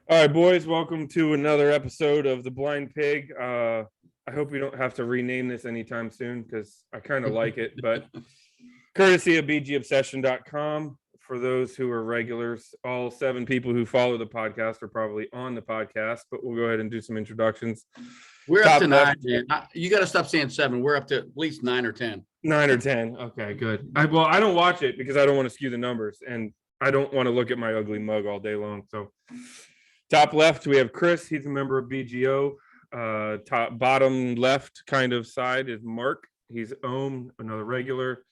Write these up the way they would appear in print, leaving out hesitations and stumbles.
All right, boys, welcome to another episode of The Blind Pig. I hope we don't have to rename this anytime soon because I kind of like it, but courtesy of bgobsession.com. For those who are regulars, all 7 people who follow the podcast are probably on the podcast, but we'll go ahead and do some introductions. We're up to 9, man. You got to stop saying 7. We're up to at least 9 or 10. 9 or 10. Okay, good. I don't watch it because I don't want to skew the numbers, and I don't want to look at my ugly mug all day long. So top left, we have Chris. He's a member of BGO. Top bottom left kind of side is Mark. He's Ohm, another regular.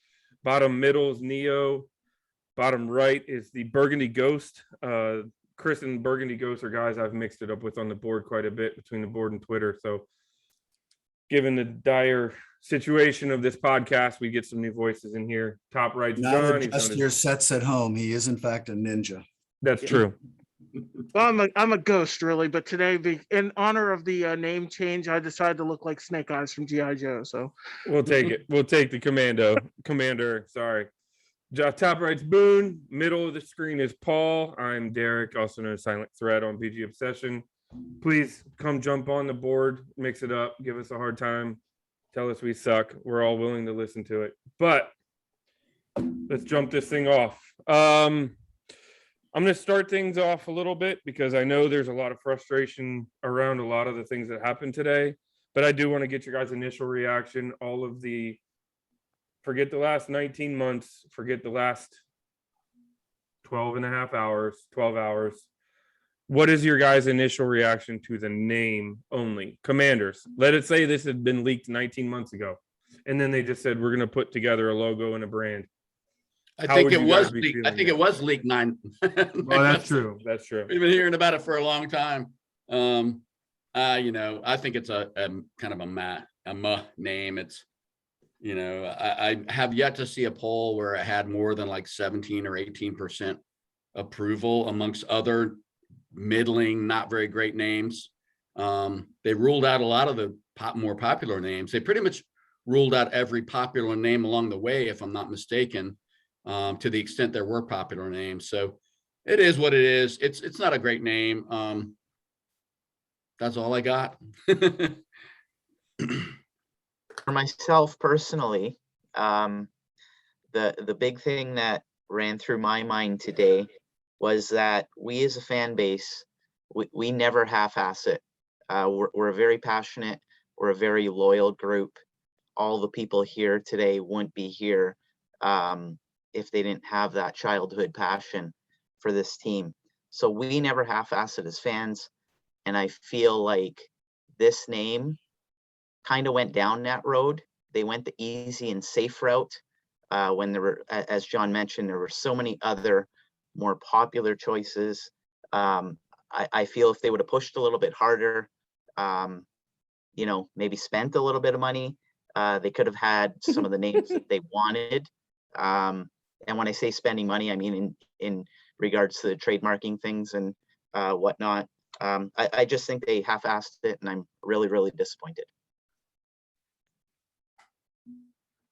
Bottom middle is Neo. Bottom right is the Burgundy Ghost. Chris and Burgundy Ghost are guys I've mixed it up with on the board quite a bit between the board and Twitter. So given the dire situation of this podcast, we get some new voices in here. Top right, John. Just your sets at home. He is in fact a ninja. That's true. Well, I'm a ghost, really, but today, in honor of the name change, I decided to look like Snake Eyes from G.I. Joe. So we'll take it. We'll take the commander. Sorry. Top right's Boone. Middle of the screen is Paul. I'm Derek, also known as Silent Thread on BG Obsession. Please come jump on the board, mix it up, give us a hard time, tell us we suck. We're all willing to listen to it. But let's jump this thing off. I'm going to start things off a little bit because I know there's a lot of frustration around a lot of the things that happened today, but I do want to get your guys' initial reaction. Forget the last 19 months, forget the last 12 hours. What is your guys' initial reaction to the name only? Commanders. Let it say this had been leaked 19 months ago, and then they just said, we're going to put together a logo and a brand. I think it was leaked. I think it was leaked 9. Well, that's true. That's true. We've been hearing about it for a long time. I think it's a kind of a name. It's, I have yet to see a poll where it had more than like 17 or 18% approval amongst other middling, not very great names. They ruled out a lot of the more popular names. They pretty much ruled out every popular name along the way, if I'm not mistaken. To the extent there were popular names. So it is what it is. It's not a great name. That's all I got. For myself personally, the big thing that ran through my mind today was that we as a fan base, we never half-ass it. We're very passionate. We're a very loyal group. All the people here today wouldn't be here if they didn't have that childhood passion for this team. So we never half-ass it as fans. And I feel like this name kind of went down that road. They went the easy and safe route when there were, as John mentioned, there were so many other more popular choices. I feel if they would have pushed a little bit harder, maybe spent a little bit of money, they could have had some of the names that they wanted. And when I say spending money, I mean in regards to the trademarking things and whatnot. I just think they half-assed it, and I'm really, really disappointed.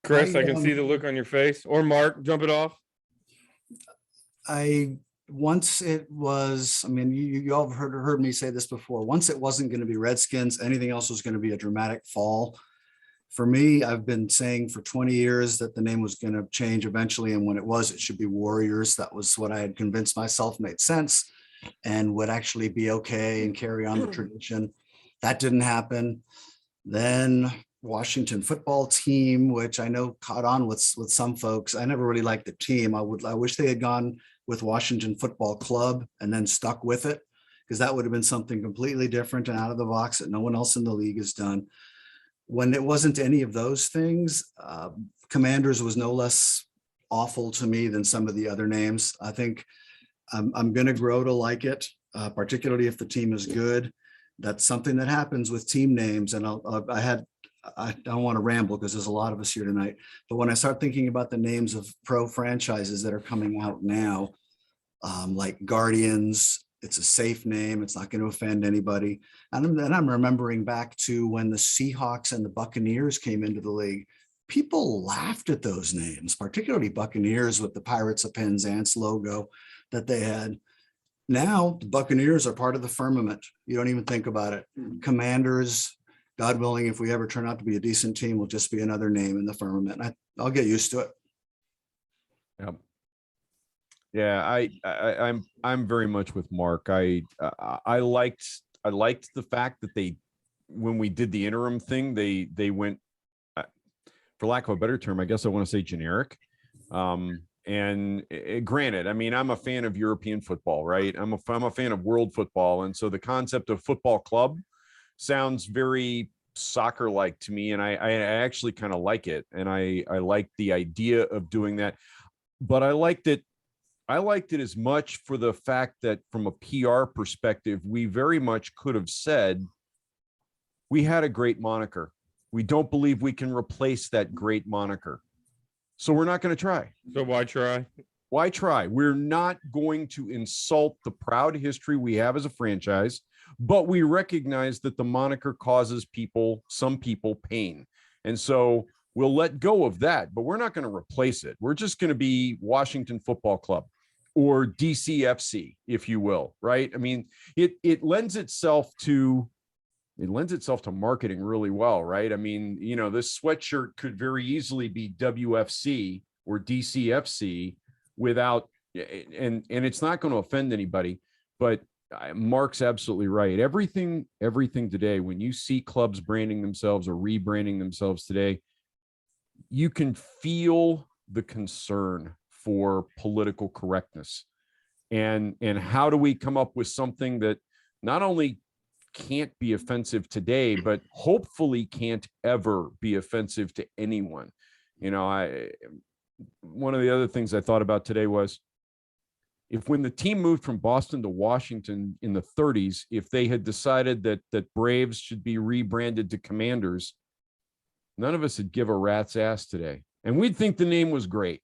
Chris, I can see the look on your face. Or Mark, jump it off. Once it was, you all heard me say this before. Once it wasn't going to be Redskins, anything else was going to be a dramatic fall. For me, I've been saying for 20 years that the name was going to change eventually. And when it was, it should be Warriors. That was what I had convinced myself made sense and would actually be okay and carry on the tradition. That didn't happen. Then Washington football team, which I know caught on with some folks. I never really liked the team. I wish they had gone with Washington Football Club and then stuck with it, because that would have been something completely different and out of the box that no one else in the league has done. When it wasn't any of those things, Commanders was no less awful to me than some of the other names. I think I'm going to grow to like it, particularly if the team is good. That's something that happens with team names. And I don't want to ramble because there's a lot of us here tonight, but when I start thinking about the names of pro franchises that are coming out now, like Guardians, it's a safe name. It's not going to offend anybody. And then I'm remembering back to when the Seahawks and the Buccaneers came into the league. People laughed at those names, particularly Buccaneers with the Pirates of Penzance logo that they had. Now the Buccaneers are part of the firmament. You don't even think about it. Commanders, God willing, if we ever turn out to be a decent team, will just be another name in the firmament. I'll get used to it. Yep. Yeah, I'm very much with Mark. I liked the fact that they, when we did the interim thing, they went, for lack of a better term, I guess I want to say generic. And granted, I mean, I'm a fan of European football, right? I'm a fan of world football, and so the concept of football club sounds very soccer-like to me, and I actually kind of like it, and I like the idea of doing that. But I liked it as much for the fact that from a PR perspective, we very much could have said, we had a great moniker. We don't believe we can replace that great moniker. So we're not going to try. So why try? Why try? We're not going to insult the proud history we have as a franchise, but we recognize that the moniker causes some people pain. And so we'll let go of that, but we're not going to replace it. We're just going to be Washington Football Club or DCFC, if you will, right? I mean, it lends itself to marketing really well, right? I mean, you know, this sweatshirt could very easily be WFC or DCFC without, and it's not going to offend anybody, but Mark's absolutely right. Everything today, when you see clubs branding themselves or rebranding themselves today, you can feel the concern for political correctness. And how do we come up with something that not only can't be offensive today, but hopefully can't ever be offensive to anyone? You know, one of the other things I thought about today was, if when the team moved from Boston to Washington in the 30s, if they had decided that Braves should be rebranded to Commanders, none of us would give a rat's ass today. And we'd think the name was great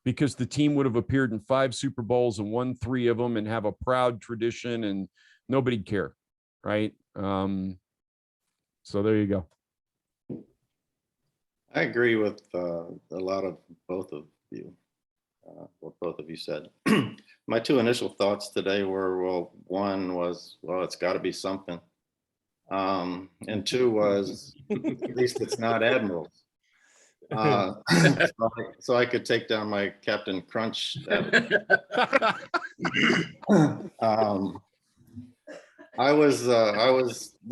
because the team would have appeared in 5 Super Bowls and won 3 of them and have a proud tradition, and nobody'd care. Right. So there you go. I agree with a lot of both of you, what both of you said. My 2 initial thoughts today were, well, one was, well, it's got to be something. And 2 was, at least it's not Admirals. So I could take down my Captain Crunch. There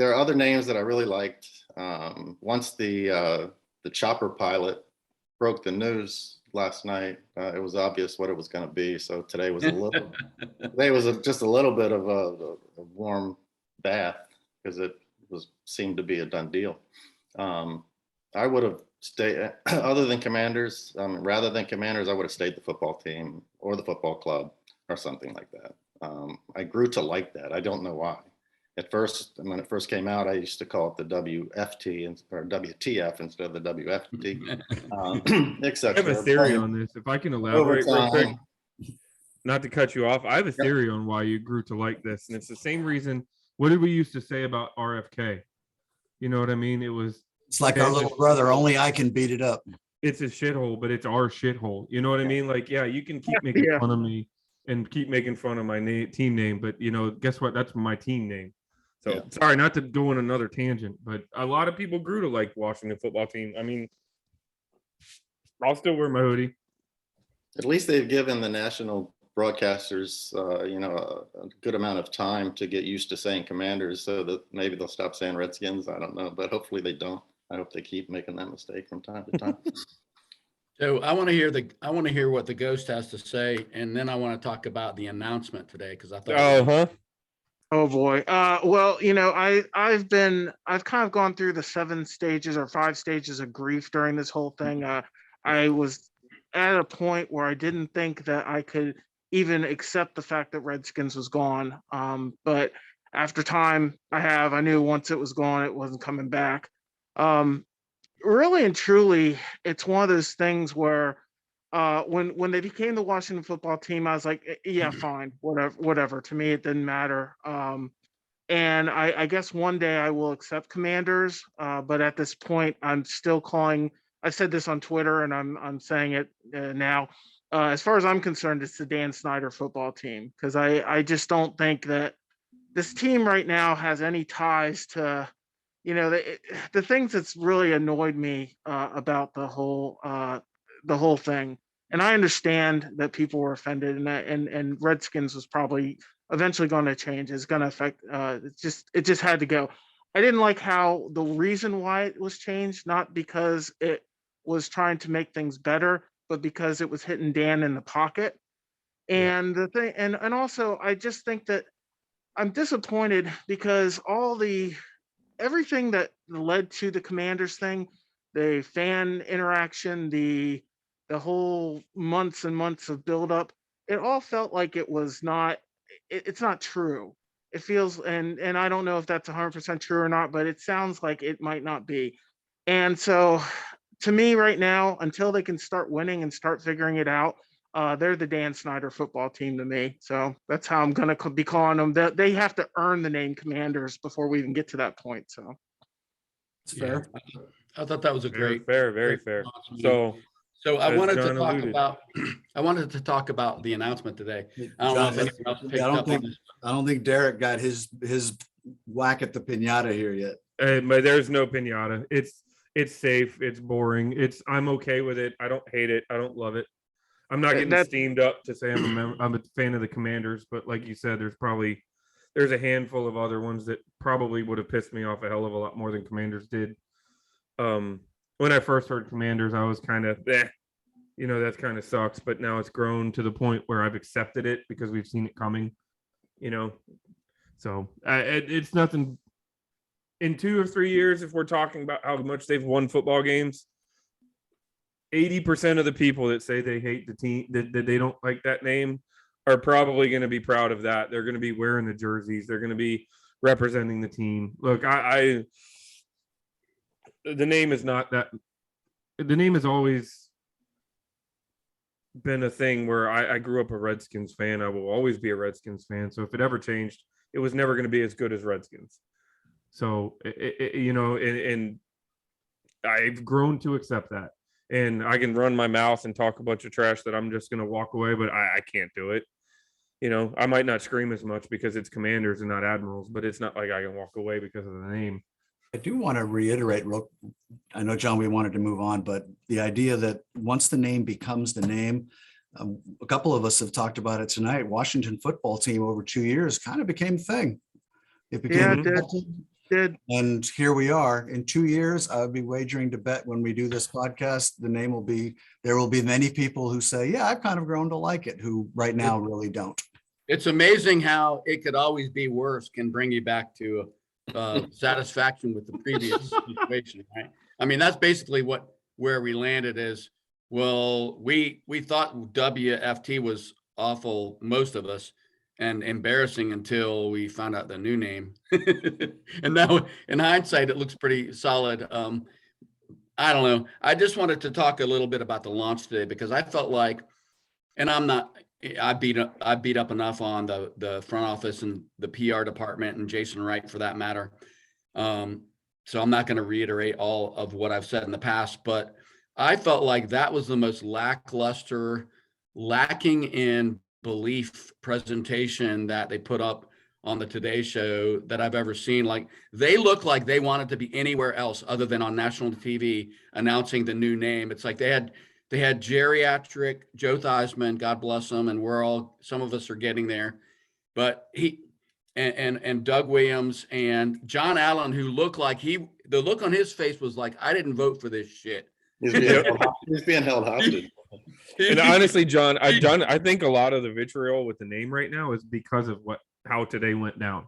are other names that I really liked. Once the chopper pilot broke the news last night, it was obvious what it was going to be. So today was just a little bit of a warm bath, because it seemed to be a done deal. I would have stayed, other than Commanders, rather than Commanders, I would have stayed the football team or the football club or something like that. I grew to like that. I don't know why. At first, when it first came out, I used to call it the WFT or WTF instead of the WFT, I etc. have a theory on this. If I can elaborate real quick, not to cut you off, I have a theory on why you grew to like this. And it's the same reason. What did we used to say about RFK? You know what I mean? It's like our little brother, only I can beat it up. It's a shithole, but it's our shithole. You know what I mean? Like, yeah, you can keep making fun of me and keep making fun of my team name, but you know, guess what? That's my team name. So sorry, not to go on another tangent, but a lot of people grew to like Washington football team. I mean, I'll still wear my hoodie. At least they've given the national broadcasters, a good amount of time to get used to saying Commanders, so that maybe they'll stop saying Redskins. I don't know, but hopefully they don't. I hope they keep making that mistake from time to time. So I want to hear what the ghost has to say, and then I want to talk about the announcement today, because I thought. Oh boy. Well, you know, I've kind of gone through the 7 stages or 5 stages of grief during this whole thing. I was at a point where I didn't think that I could even accept the fact that Redskins was gone. But after time, I knew once it was gone, it wasn't coming back. Really and truly, it's one of those things where when they became the Washington football team, I was like, yeah, fine, whatever. To me, it didn't matter. And I guess one day I will accept Commanders, but at this point, I'm still calling. I said this on Twitter, and I'm saying it now. as far as I'm concerned, it's the Dan Snyder football team, because I just don't think that this team right now has any ties to, the things that's really annoyed me about the whole thing. And I understand that people were offended, and Redskins was probably eventually going to change. It's going to affect. It just had to go. I didn't like how the reason why it was changed, not because it was trying to make things better, but because it was hitting Dan in the pocket. And the thing, and also, I just think that I'm disappointed because everything that led to the Commanders thing, the fan interaction, the whole months and months of buildup, it all felt like it was not. It's not true. It feels, and I don't know if that's 100% true or not, but it sounds like it might not be. And so, to me, right now, until they can start winning and start figuring it out, they're the Dan Snyder football team to me. So that's how I'm going to be calling them. They have to earn the name Commanders before we even get to that point. So It's fair. I thought that was a great. Fair, very fair. So So I as wanted to John talk alluded. about, I wanted to talk about the announcement today. I don't know if John, anyone else picked I don't up think on this. I don't think Derek got his whack at the pinata here yet. But there's no pinata. It's safe. It's boring. I'm okay with it. I don't hate it. I don't love it. I'm not getting steamed up to say I'm a fan of the Commanders, but like you said, there's a handful of other ones that probably would have pissed me off a hell of a lot more than Commanders did. When I first heard Commanders, I was kind of, that kind of sucks. But now it's grown to the point where I've accepted it because we've seen it coming. So it's nothing. In 2 or 3 years, if we're talking about how much they've won football games, 80% of the people that say they hate the team, that they don't like that name, are probably going to be proud of that. They're going to be wearing the jerseys. They're going to be representing the team. Look, the name is not that. The name has always been a thing where I grew up a Redskins fan. I will always be a Redskins fan. So if it ever changed, it was never going to be as good as Redskins. So, and I've grown to accept that. And I can run my mouth and talk a bunch of trash that I'm just going to walk away, but I can't do it. I might not scream as much because it's Commanders and not Admirals, but it's not like I can walk away because of the name. I do want to reiterate, I know, John, we wanted to move on, but the idea that once the name becomes the name, a couple of us have talked about it tonight. Washington football team over 2 years kind of became a thing. It became, did. And here we are. In 2 years, I would be wagering to bet when we do this podcast, there will be many people who say, yeah, I've kind of grown to like it, who right now really don't. It's amazing how it could always be worse can bring you back to satisfaction with the previous situation, right? I mean, that's basically where we landed is, well, we thought WFT was awful, most of us, and embarrassing until we found out the new name. And now in hindsight, it looks pretty solid. I don't know. I just wanted to talk a little bit about the launch today because I felt like, and I beat up enough on the front office and the PR department and Jason Wright for that matter. So I'm not going to reiterate all of what I've said in the past, but I felt like that was the most lackluster, lacking in belief presentation that they put up on the Today Show that I've ever seen. Like, they look like they wanted to be anywhere else other than on national TV announcing the new name. It's like they had geriatric Joe Theismann, God bless him, and some of us are getting there, but he and Doug Williams and John Allen, who looked like the look on his face was like, I didn't vote for this shit. He's being held hostage. And honestly, John, I think a lot of the vitriol with the name right now is because of how today went down.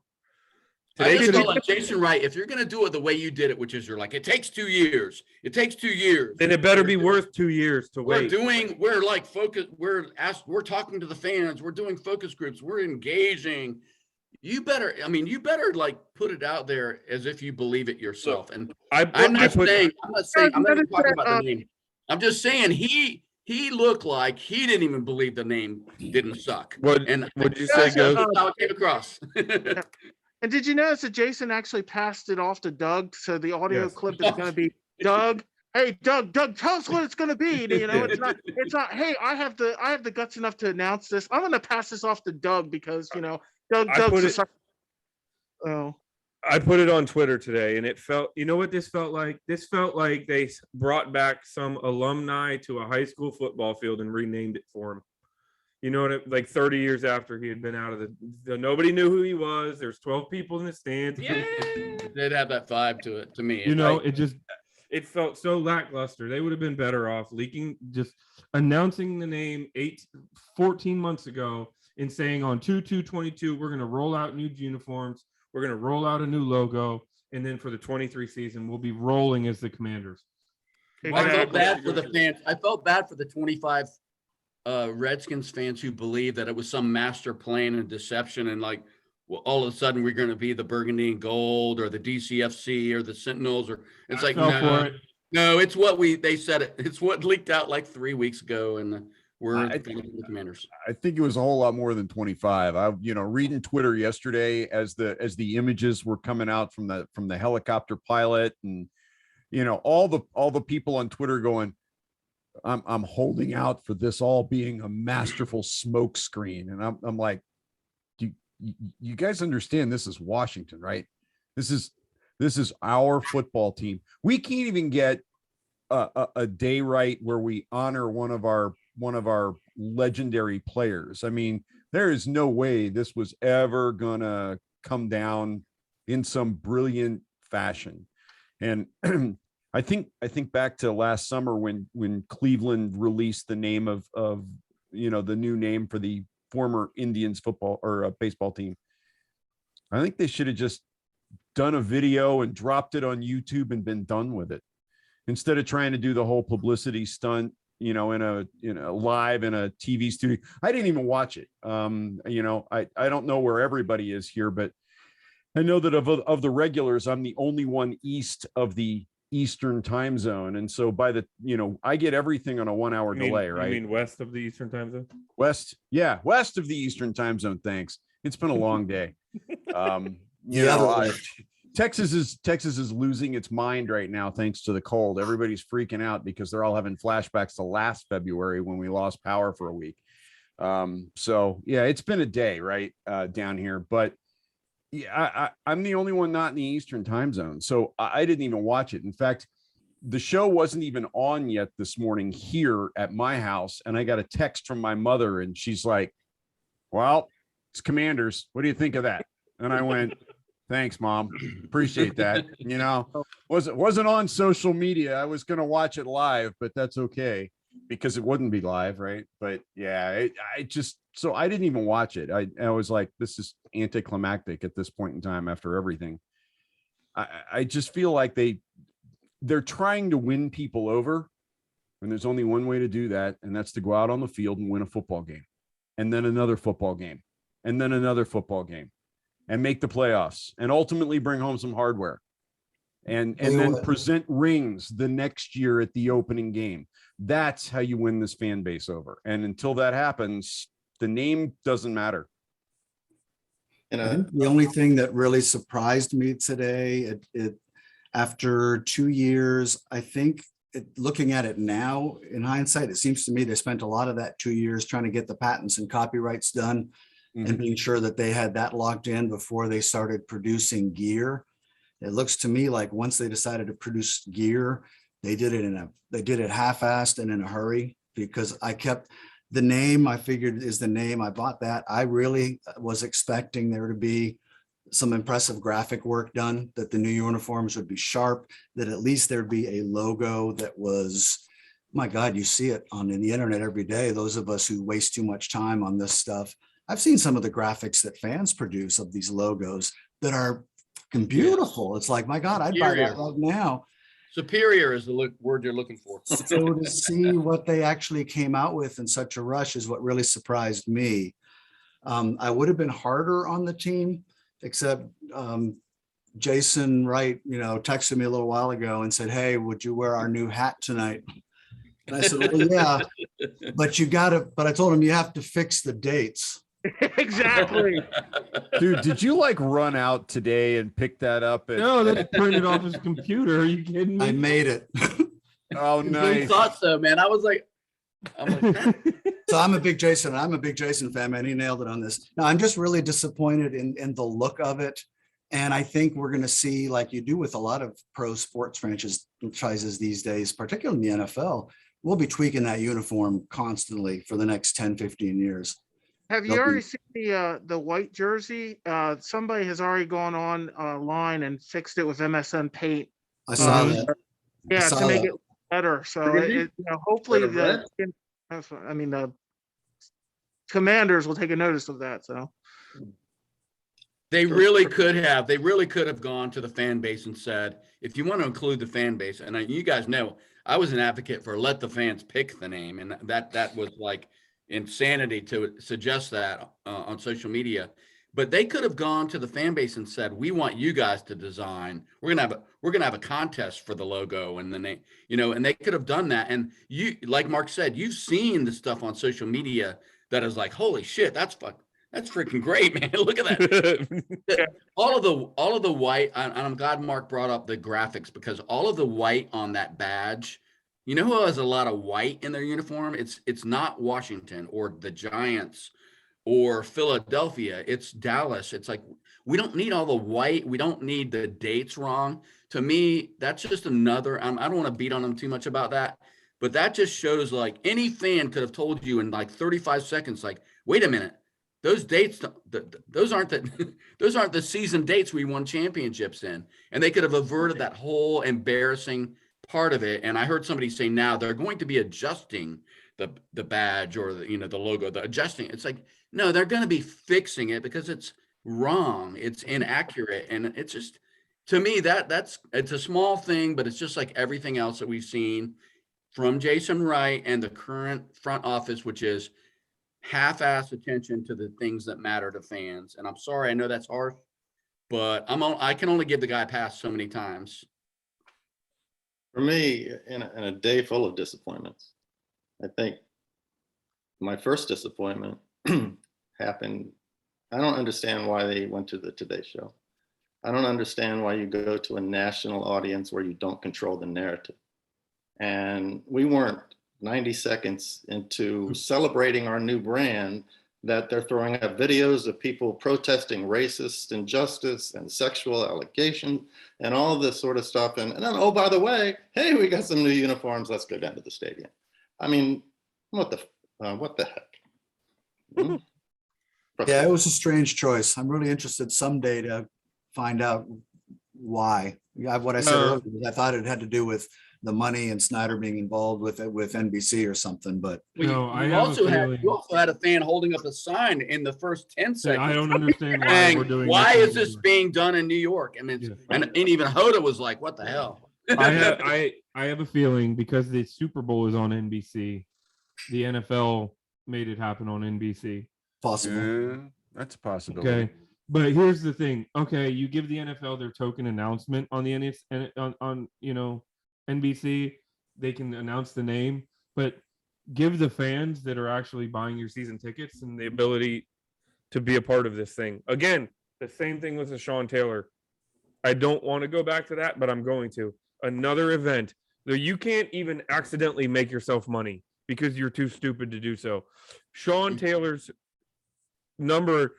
I just felt like Jason Wright, if you're going to do it the way you did it, which is you're like, it takes 2 years. It takes 2 years. Then it better be worth 2 years to wait. We're like focus. We're talking to the fans. We're doing focus groups. We're engaging. You better like put it out there as if you believe it yourself. And I'm not saying, I'm not even talking about the name. I'm just saying he looked like he didn't even believe the name didn't suck. What did you say, Ghost? That's how it came across. And did you notice that Jason actually passed it off to Doug? So the audio clip is going to be Doug, Hey, Doug, tell us what it's gonna be. You know, it's not, hey, I have the guts enough to announce this. I'm gonna pass this off to Doug because, you know, I put Doug's it- oh. I put it on Twitter today, and it felt, you know what this felt like? This felt like they brought back some alumni to a high school football field and renamed it for him. You know what? Like 30 years after he had been out of nobody knew who he was. There's 12 people in the stands. Yeah. It did have that vibe to it, to me. You know, I- it felt so lackluster. They would have been better off just announcing the name 14 months ago and saying on 2/2/22, we're going to roll out new uniforms. We're going to roll out a new logo. And then for the 23 season, we'll be rolling as the Commanders. I felt Exactly. bad for the fans. I felt bad for the 25 Redskins fans who believed that it was some master plan and deception, and like, well, all of a sudden we're going to be the Burgundy and Gold or the DCFC or the Sentinels, or it's like, Fell for no, it. no, it's what they said it. It's what leaked out like 3 weeks ago, and we're I- gonna be the Commanders. I think it was a whole lot more than 25. Reading Twitter yesterday as the images were coming out from the helicopter pilot, and all the people on Twitter going, I'm holding out for this all being a masterful smoke screen. And I'm like, you guys understand this is Washington, right? This is our football team. We can't even get a day right where we honor one of our legendary players. I mean, there is no way this was ever gonna come down in some brilliant fashion. And I think back to last summer when Cleveland released the name of the new name for the former Indians football or baseball team. I think they should have just done a video and dropped it on YouTube and been done with it, instead of trying to do the whole publicity stunt, in a live in a TV studio. I didn't even watch it. I don't know where everybody is here, but I know that of the regulars, I'm the only one east of the Eastern time zone. And so I get everything on a 1 hour delay, right? You mean west of the Eastern time zone? West of the Eastern time zone. Thanks. It's been a long day. Texas is losing its mind right now thanks to the cold. Everybody's freaking out because they're all having flashbacks to last February when we lost power for a week. So yeah, it's been a day right down here, but yeah, I'm the only one not in the Eastern time zone, so I didn't even watch it. In fact, the show wasn't even on yet this morning here at my house, and I got a text from my mother, and she's like, "Well, it's Commanders. What do you think of that?" And I went, "Thanks, Mom. Appreciate that." Wasn't on social media. I was gonna watch it live, but that's okay because it wouldn't be live, right? But yeah, so I didn't even watch it. I was like, this is anticlimactic at this point in time after everything. I just feel like they're trying to win people over, and there's only one way to do that, and that's to go out on the field and win a football game, and then another football game, and then another football game, and make the playoffs, and ultimately bring home some hardware, and then present rings the next year at the opening game. That's how you win this fan base over. And until that happens, the name doesn't matter. I think the only thing that really surprised me today, after 2 years, I think looking at it now in hindsight, it seems to me they spent a lot of that 2 years trying to get the patents and copyrights done and being sure that they had that locked in before they started producing gear. It looks to me like once they decided to produce gear, they did it half-assed and in a hurry, because I kept the name I figured is the name. I bought that. I really was expecting there to be some impressive graphic work done, that the new uniforms would be sharp, that at least there'd be a logo that was, my God, you see it in the internet every day. Those of us who waste too much time on this stuff. I've seen some of the graphics that fans produce of these logos that are fucking beautiful. It's like, my God, I'd buy that right now. Superior is the word you're looking for. So to see what they actually came out with in such a rush is what really surprised me. I would have been harder on the team, except Jason Wright, texted me a little while ago and said, "Hey, would you wear our new hat tonight?" And I said, "Well, yeah, but I told him you have to fix the dates." Exactly. Dude, did you run out today and pick that up? No, that's printed off his computer. Are you kidding me? I made it. Oh, Who nice. thought so, man? I'm like, So I'm a big Jason fan, man. He nailed it on this. No, I'm just really disappointed in the look of it. And I think we're going to see, like you do with a lot of pro sports franchises these days, particularly in the NFL, we'll be tweaking that uniform constantly for the next 10, 15 years. Have you They'll already be- seen the white jersey? Somebody has already gone online and fixed it with MSN Paint. I saw Um, that. Yeah, saw to make that. it better. So Really? hopefully Better the Commanders will take a notice of that. So they really could have gone to the fan base and said, if you want to include the fan base, and you guys know, I was an advocate for let the fans pick the name. And that was like insanity to suggest that on social media. But they could have gone to the fan base and said, we want you guys to design. We're gonna have a contest for the logo and the name, and they could have done that. And you, like Mark said, you've seen the stuff on social media that is like, holy shit, that's freaking great, man. Look at that. All of the white, and I'm glad Mark brought up the graphics, because all of the white on that badge, who has a lot of white in their uniform? It's not Washington or the Giants or Philadelphia, it's Dallas. It's like, we don't need all the white. We don't need the dates wrong. To me, that's just another, I don't want to beat on them too much about that, but that just shows, like, any fan could have told you in like 35 seconds, like, wait a minute, those dates, those aren't the season dates we won championships in. And they could have averted that whole embarrassing part of it. And I heard somebody say now they're going to be adjusting the badge or the logo, the adjusting. It's like, no, they're going to be fixing it because it's wrong. It's inaccurate. And it's just, to me, it's a small thing, but it's just like everything else that we've seen from Jason Wright and the current front office, which is half-ass attention to the things that matter to fans. And I'm sorry, I know that's harsh, but I can only give the guy a pass so many times. For me, in a day full of disappointments, I think my first disappointment happened. I don't understand why they went to the Today Show. I don't understand why you go to a national audience where you don't control the narrative. And we weren't 90 seconds into celebrating our new brand that they're throwing up videos of people protesting racist injustice and sexual allegation and all of this sort of stuff. And then, oh, by the way, hey, we got some new uniforms. Let's go down to the stadium. I mean, what the heck? Yeah, it was a strange choice. I'm really interested someday to find out why. Yeah, what I said earlier, I thought it had to do with the money and Snyder being involved with it with NBC or something, but No, I you have a also feeling- had a fan holding up a sign in the first 10 seconds. I don't understand why saying, we're doing why this is this anymore. being done in New York? And Yeah. and even Hoda was like, what the hell? I have a feeling because the Super Bowl is on NBC, the NFL made it happen on NBC. possible. Yeah, that's a possibility. Okay. But here's the thing. Okay, you give the NFL their token announcement on the on NBC, they can announce the name, but give the fans that are actually buying your season tickets and the ability to be a part of this thing. Again, the same thing with the Sean Taylor. I don't want to go back to that, but I'm going to. Another event that you can't even accidentally make yourself money because you're too stupid to do so. Sean Taylor's number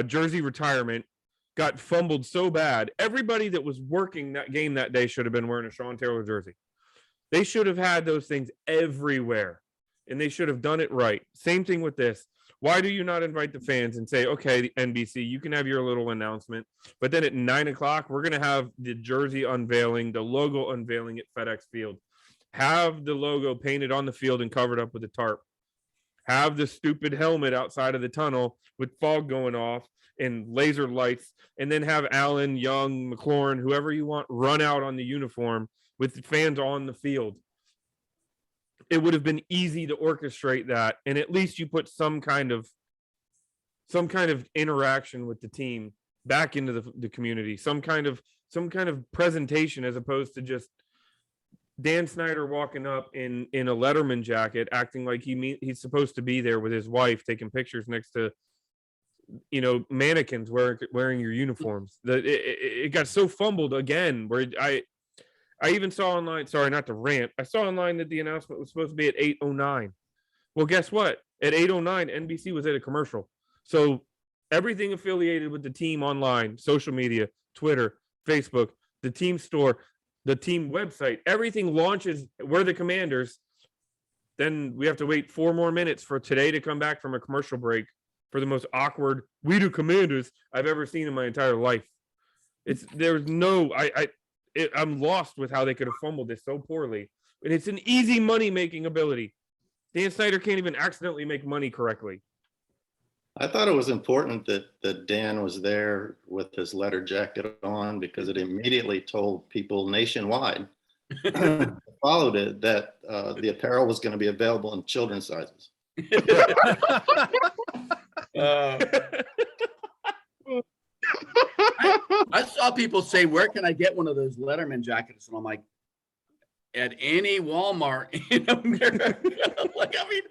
jersey retirement got fumbled so bad. Everybody that was working that game that day should have been wearing a Sean Taylor jersey. They should have had those things everywhere, and they should have done it right. Same thing with this. Why do you not invite the fans and say, okay, the NBC, you can have your little announcement, but then at 9:00, we're going to have the jersey unveiling, the logo unveiling at FedEx Field. Have the logo painted on the field and covered up with a tarp. Have the stupid helmet outside of the tunnel with fog going off and laser lights, and then have Allen, Young, McLaurin, whoever you want, run out on the uniform with the fans on the field. It would have been easy to orchestrate that, and at least you put some kind of interaction with the team back into the community, some kind of presentation, as opposed to just Dan Snyder walking up in a Letterman jacket, acting like he's supposed to be there with his wife, taking pictures next to mannequins wearing your uniforms. It got so fumbled again, where I even saw online, sorry, not to rant. I saw online that the announcement was supposed to be at 8:09. Well, guess what? At 8:09, NBC was at a commercial. So everything affiliated with the team online, social media, Twitter, Facebook, the team store, the team website, everything launches. We're the Commanders. Then we have to wait 4 more minutes for today to come back from a commercial break for the most awkward "We do Commanders" I've ever seen in my entire life. There's no I'm lost with how they could have fumbled this so poorly. And it's an easy money making ability. Dan Snyder can't even accidentally make money correctly. I thought it was important that Dan was there with his letter jacket on because it immediately told people nationwide who followed it that the apparel was going to be available in children's sizes. I saw people say, where can I get one of those Letterman jackets? And I'm like, at any Walmart in America. Like, I mean,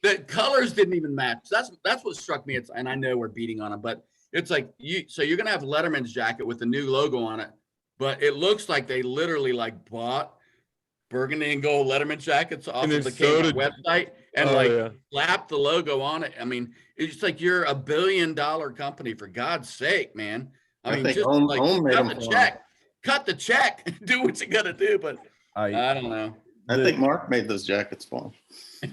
the colors didn't even match. That's what struck me. And I know we're beating on it, but it's like so you're gonna have Letterman's jacket with the new logo on it, but it looks like they literally like bought burgundy and gold Letterman jackets off of the Kmart website and slapped the logo on it. I mean, it's like you're $1 billion company, for God's sake, man. I mean, just like cut the check, do what you gotta do. But I don't know. I think Mark made those jackets for him.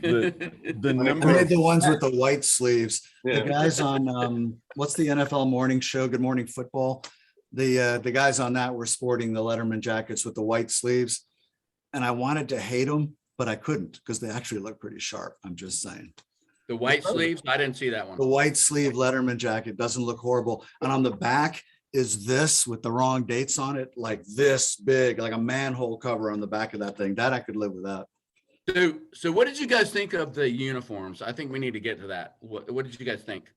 The I number made of, the ones with the white sleeves. Yeah. The guys on what's the NFL morning show? Good Morning Football. The guys on that were sporting the Letterman jackets with the white sleeves, and I wanted to hate them, but I couldn't because they actually look pretty sharp. I'm just saying. The white sleeves, I didn't see that one. The white sleeve Letterman jacket doesn't look horrible, and on the back is this with the wrong dates on it, like this big, like a manhole cover on the back of that thing. That I could live without. So what did you guys think of the uniforms? I think we need to get to that. What did you guys think?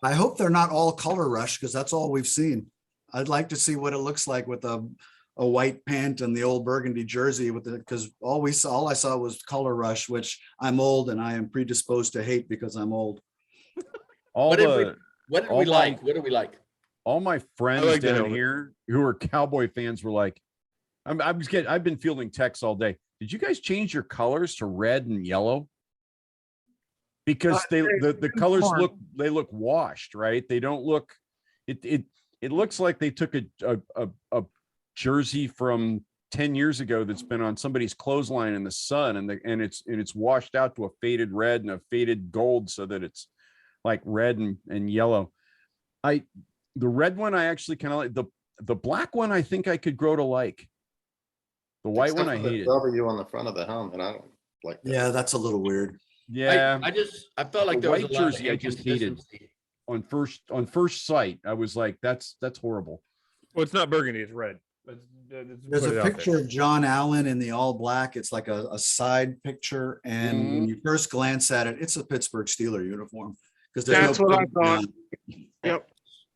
I hope they're not all color rush because that's all we've seen. I'd like to see what it looks like with a white pant and the old burgundy jersey with it, because all I saw was color rush, which I'm old and I am predisposed to hate because I'm old. What did we like? All my friends like down here who are Cowboy fans were like, I've been fielding texts all day. Did you guys change your colors to red and yellow? Because the colors look washed, right? They don't look, it looks like they took a jersey from 10 years ago that's been on somebody's clothesline in the sun and it's washed out to a faded red and a faded gold so that it's like red and yellow. The red one I actually kind of like. The black one I think I could grow to like. The white one I hated. W on the front of the helmet, I don't like that. Yeah, that's a little weird. Yeah, I felt like the there was a white lot jersey of I just hated. inconsistency. on first sight, I was like, that's horrible. Well, it's not burgundy, it's red. There's a picture of John Allen in the all black. It's like a side picture. And when you first glance at it, it's a Pittsburgh Steeler uniform. Because That's what I thought. Yep.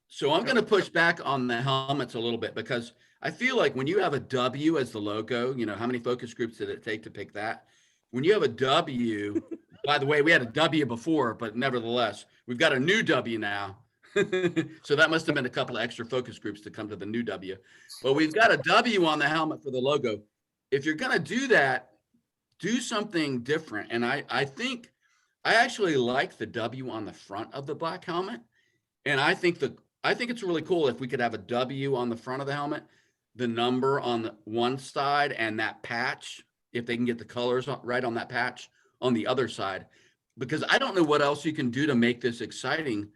So I'm going to push back on the helmets a little bit because I feel like when you have a W as the logo, you know, how many focus groups did it take to pick that? When you have a W, by the way, we had a W before, but nevertheless, we've got a new W now. So that must have been a couple of extra focus groups to come to the new W. But we've got a W on the helmet for the logo. If you're going to do that, do something different. And I think I actually like the W on the front of the black helmet. And I think it's really cool if we could have a W on the front of the helmet, the number on the one side, and that patch, if they can get the colors right on that patch on the other side. Because I don't know what else you can do to make this exciting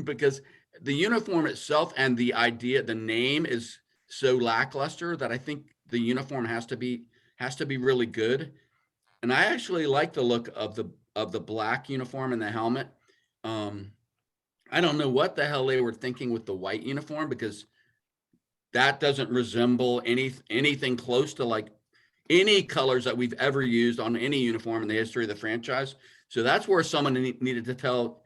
because the uniform itself and the idea, the name is so lackluster that I think the uniform has to be really good. And I actually like the look of the black uniform and the helmet. I don't know what the hell they were thinking with the white uniform because that doesn't resemble anything close to like any colors that we've ever used on any uniform in the history of the franchise. So that's where someone needed to tell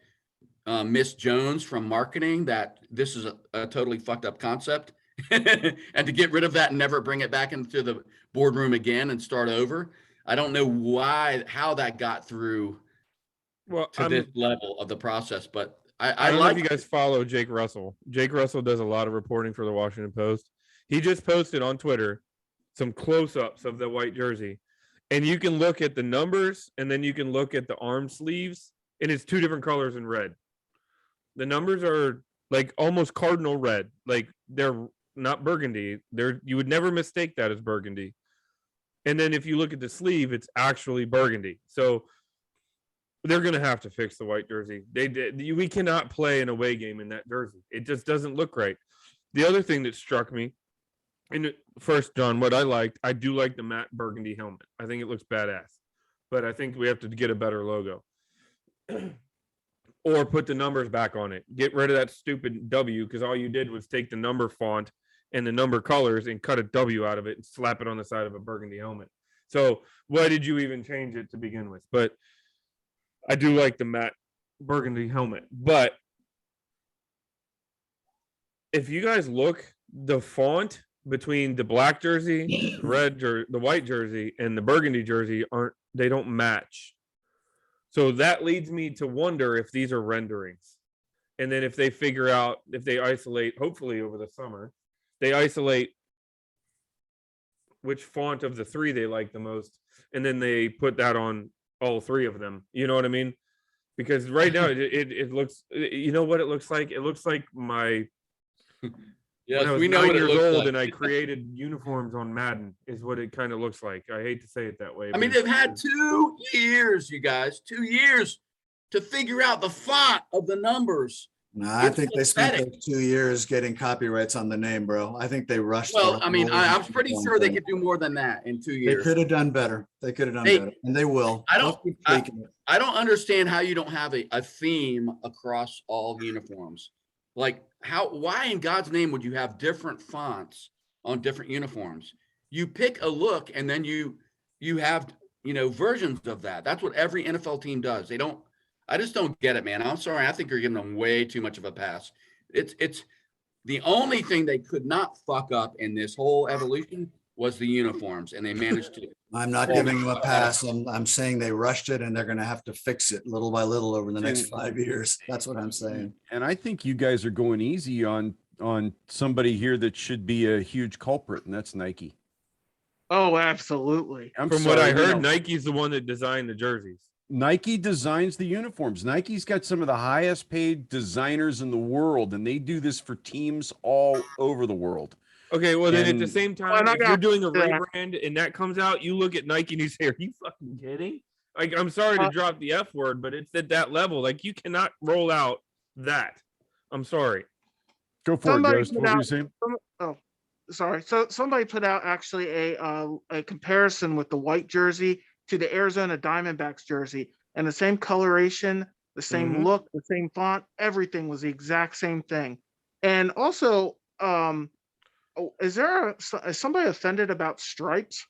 Miss Jones from marketing that this is a totally fucked up concept and to get rid of that and never bring it back into the boardroom again and start over. I don't know how that got through to this level of the process, but I don't like know if you guys follow Jake Russell. Jake Russell does a lot of reporting for the Washington Post. He just posted on Twitter some close-ups of the white jersey, and you can look at the numbers, and then you can look at the arm sleeves, and it's 2 different colors in red. The numbers are like almost cardinal red, like they're not burgundy. You would never mistake that as burgundy. And then if you look at the sleeve, it's actually burgundy. So they're going to have to fix the white jersey. We cannot play an away game in that jersey. It just doesn't look right. The other thing that struck me, and first, John, what I do like the matte burgundy helmet. I think it looks badass, but I think we have to get a better logo or put the numbers back on it. Get rid of that stupid W, because all you did was take the number font and the number colors and cut a W out of it and slap it on the side of a burgundy helmet. So why did you even change it to begin with? But I do like the matte burgundy helmet. But if you guys look, the font between the black jersey, the white jersey, and the burgundy jersey they don't match. So that leads me to wonder if these are renderings. And then if they figure out, if they isolate, hopefully over the summer, they isolate which font of the 3 they like the most, and then they put that on all 3 of them. You know what I mean? Because right now it looks, you know what it looks like? It looks like my Yes, when I was we know 9 what it years looks old like. and I created uniforms on Madden is what it kind of looks like. I hate to say it that way. I mean, but they've had 2 years, you guys, 2 years to figure out the font of the numbers. No, I It's think they spent pathetic. those 2 years getting copyrights on the name, bro. I think they rushed. Well, the I mean, whole I'm pretty uniform sure they thing. could do more than that in 2 They years. could have done better. They could have done They- better, and they will. I They'll don't- keep tweaking it. I don't understand how you don't have a theme across all uniforms. Like why in God's name would you have different fonts on different uniforms? You pick a look and then you have, versions of that. That's what every NFL team does. I just don't get it, man. I'm sorry. I think you're giving them way too much of a pass. It's the only thing they could not fuck up in this whole evolution was the uniforms, and they managed to. I'm not Well, giving them a pass. I'm saying they rushed it, and they're going to have to fix it little by little over the next 5 years. That's what I'm saying. And I think you guys are going easy on somebody here that should be a huge culprit, and that's Nike. Oh, absolutely. I'm from what sorry, I you heard, know, Nike's the one that designed the jerseys. Nike designs the uniforms. Nike's got some of the highest paid designers in the world, and they do this for teams all over the world. Okay, well then at the And- same time, Well, I if you're got doing a that. rebrand and that comes out, you look at Nike and you say, "Are you fucking kidding?" Like, I'm sorry to drop the F word, but it's at that level. Like, you cannot roll out that. I'm sorry. Go for it, Somebody Ghost. put What were you out- saying? Oh, sorry. So somebody put out actually a comparison with the white jersey to the Arizona Diamondbacks jersey, and the same coloration, the same Mhm. look, the same font, everything was the exact same thing. And also, is somebody offended about stripes?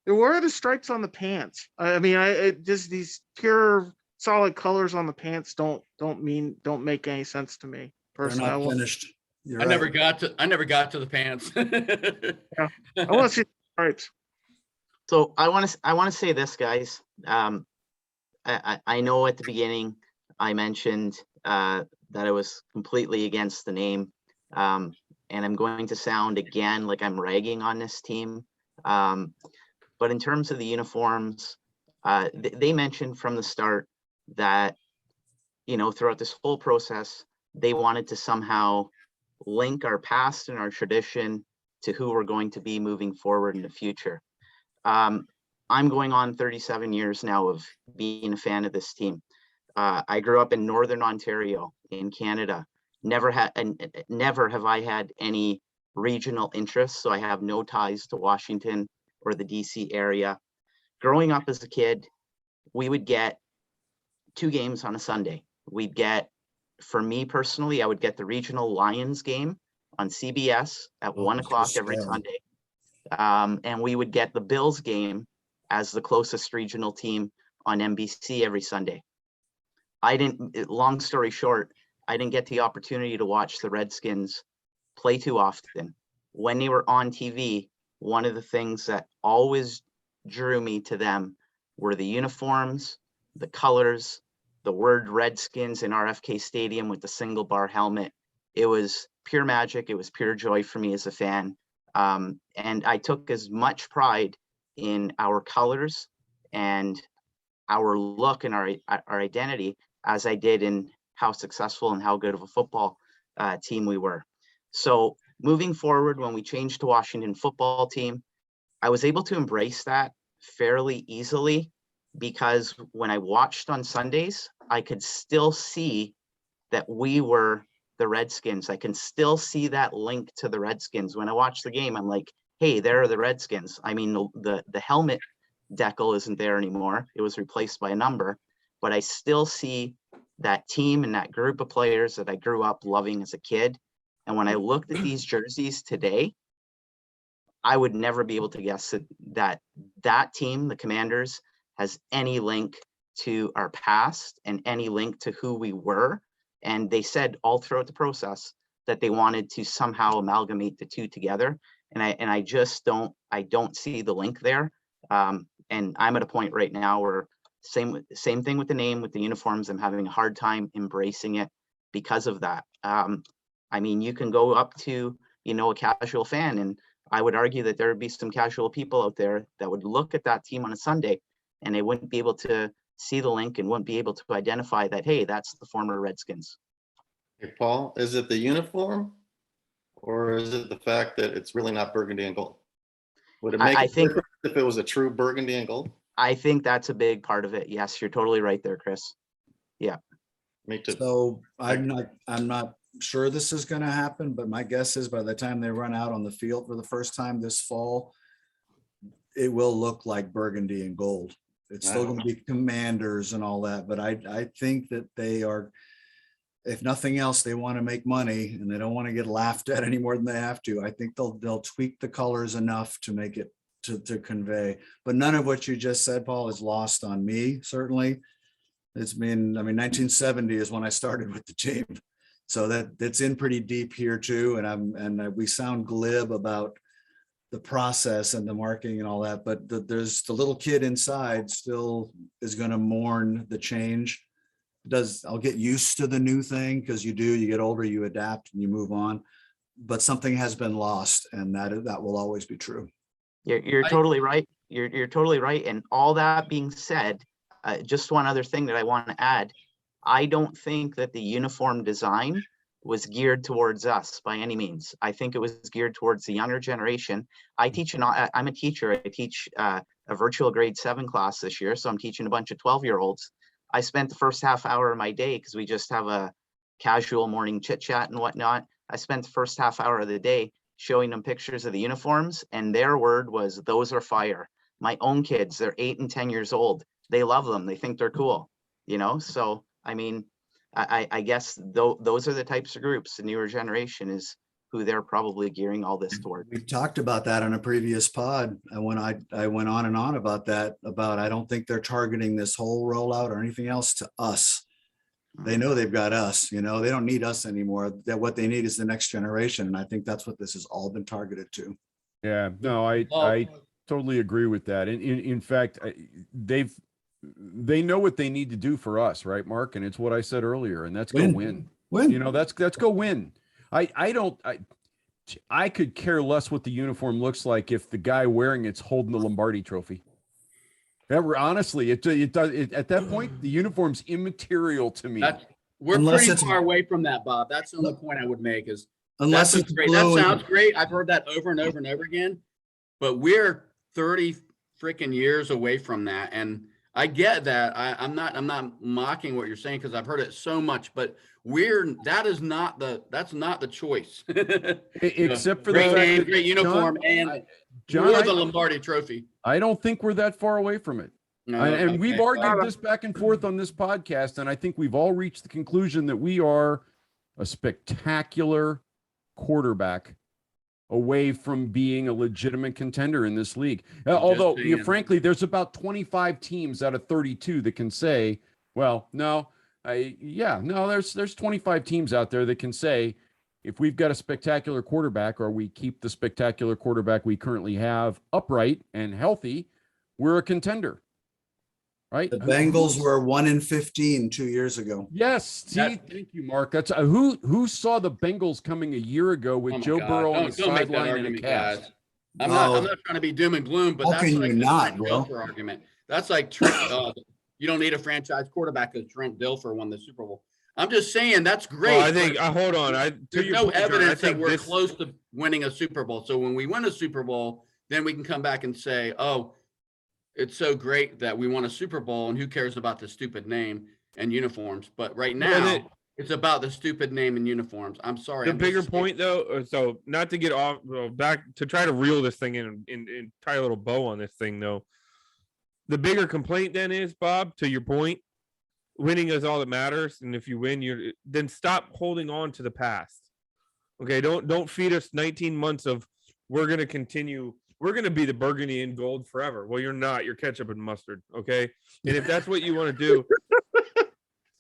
Where are the stripes on the pants? I mean, just these pure solid colors on the pants don't make any sense to me They're personally. not finished. You're I right. never got to the pants. I want to see stripes. So I want to say this, guys. I know at the beginning I mentioned that I was completely against the name, and I'm going to sound again like I'm ragging on this team. But in terms of the uniforms, they mentioned from the start that, throughout this whole process, they wanted to somehow link our past and our tradition to who we're going to be moving forward in the future. I'm going on 37 years now of being a fan of this team. I grew up in Northern Ontario in Canada. Never have I had any regional interests, so I have no ties to Washington or the DC area. Growing up as a kid, we would get 2 games on a Sunday. We'd get, for me personally, I would get the regional Lions game on CBS at 1 o'clock every scary. Sunday. And we would get the Bills game as the closest regional team on NBC every Sunday. Long story short, I didn't get the opportunity to watch the Redskins play too often. When they were on TV, one of the things that always drew me to them were the uniforms, the colors, the word Redskins in RFK Stadium with the single bar helmet. It was pure magic. It was pure joy for me as a fan. And I took as much pride in our colors and our look and our identity as I did in how successful and how good of a football team we were. So moving forward, when we changed to Washington football team, I was able to embrace that fairly easily, because when I watched on Sundays, I could still see that we were the Redskins. I can still see that link to the Redskins. When I watch the game, I'm like, hey, there are the Redskins. I mean, the helmet decal isn't there anymore. It was replaced by a number, but I still see that team and that group of players that I grew up loving as a kid. And when I looked at these jerseys today, I would never be able to guess that team, the Commanders, has any link to our past and any link to who we were. And they said all throughout the process that they wanted to somehow amalgamate the two together. And I just don't see the link there. And I'm at a point right now where same thing with the name, with the uniforms, I'm having a hard time embracing it because of that. I mean, you can go up to, a casual fan, and I would argue that there would be some casual people out there that would look at that team on a Sunday and they wouldn't be able to see the link and wouldn't be able to identify that, hey, that's the former Redskins. Hey, Paul, is it the uniform or is it the fact that it's really not burgundy and gold? Would it make I a think- difference if it was a true burgundy and gold? I think that's a big part of it. Yes, you're totally right there, Chris. Me too. So I'm not sure this is gonna happen, but my guess is by the time they run out on the field for the first time this fall, it will look like burgundy and gold. It's still gonna be Commanders and all that, but I think that they are, if nothing else, they want to make money and they don't want to get laughed at any more than they have to. I think they'll tweak the colors enough to make it to convey, but none of what you just said, Paul, is lost on me, certainly. It's been, 1970 is when I started with the team. So that's in pretty deep here too. And we sound glib about the process and the marketing and all that, but there's the little kid inside still is going to mourn the change. I'll get used to the new thing, because you get older, you adapt and you move on, but something has been lost, and that will always be true. You're totally right. You're totally right. And all that being said, just one other thing that I want to add. I don't think that the uniform design was geared towards us by any means. I think it was geared towards the younger generation. I'm a teacher. I teach a virtual grade 7 class this year. So I'm teaching a bunch of 12-year-olds. I spent the first half hour of my day, because we just have a casual morning chit chat and whatnot. I spent the first half hour of the day showing them pictures of the uniforms, and their word was, those are fire. My own kids, they're 8 and 10 years old. They love them. They think they're cool, So, I mean, I guess those are the types of groups. The newer generation is who they're probably gearing all this toward. We talked about that on a previous pod. And when I went on and on about that, I don't think they're targeting this whole rollout or anything else to us. They know they've got us, they don't need us anymore. That what they need is the next generation. And I think that's what this has all been targeted to. Yeah, no, I totally agree with that. And in fact, they know what they need to do for us, right, Mark? And it's what I said earlier, and that's go win. That's go win. I could care less what the uniform looks like if the guy wearing it's holding the Lombardi trophy. Honestly, it at that point, the uniform's immaterial to me. We're Unless pretty it's- far away from that, Bob. That's the only point I would make is Unless that's it's great. blue. That sounds great. I've heard that over and over and over again, but we're 30 freaking years away from that. And I get that. I'm not mocking what you're saying, because I've heard it so much, but that's not the choice. Except for the great fact name, that, great uniform, and John, we're the Lombardi trophy. I don't think we're that far away from it. No, And we've okay. argued this back and forth on this podcast, and I think we've all reached the conclusion that we are a spectacular quarterback away from being a legitimate contender in this league. Although, saying. frankly, there's about 25 teams out of 32 that can say, well, no, there's 25 teams out there that can say, if we've got a spectacular quarterback, or we keep the spectacular quarterback we currently have upright and healthy, we're a contender. right? The Bengals were 1-15 2 years ago. Yes, see, That- thank you, Mark. That's who saw the Bengals coming a year ago with Oh my Joe God, Burrow on the don't make that sideline and a argument, cast. guys. I'm No. not trying to be doom and gloom, but How that's can like you the not, Trent bro? Dilfer argument. That's like Trent, you don't need a franchise quarterback because Trent Dilfer won the Super Bowl. I'm just saying that's great. Well, I think, but hold on. there's no point, John, I evidence that think we're this, close to winning a Super Bowl. So when we win a Super Bowl, then we can come back and say, oh, it's so great that we won a Super Bowl and who cares about the stupid name and uniforms. But right Well, now, it's about the stupid name and uniforms. I'm sorry. the I'm just bigger saying- point though, so not to get off, well, back to try to reel this thing in and tie a little bow on this thing though. The bigger complaint then is, Bob, to your point, winning is all that matters. And if you win, then stop holding on to the past. Okay, don't feed us 19 months of we're gonna continue, we're gonna be the burgundy and gold forever. Well, you're not, you're ketchup and mustard. Okay. And if that's what you want to do,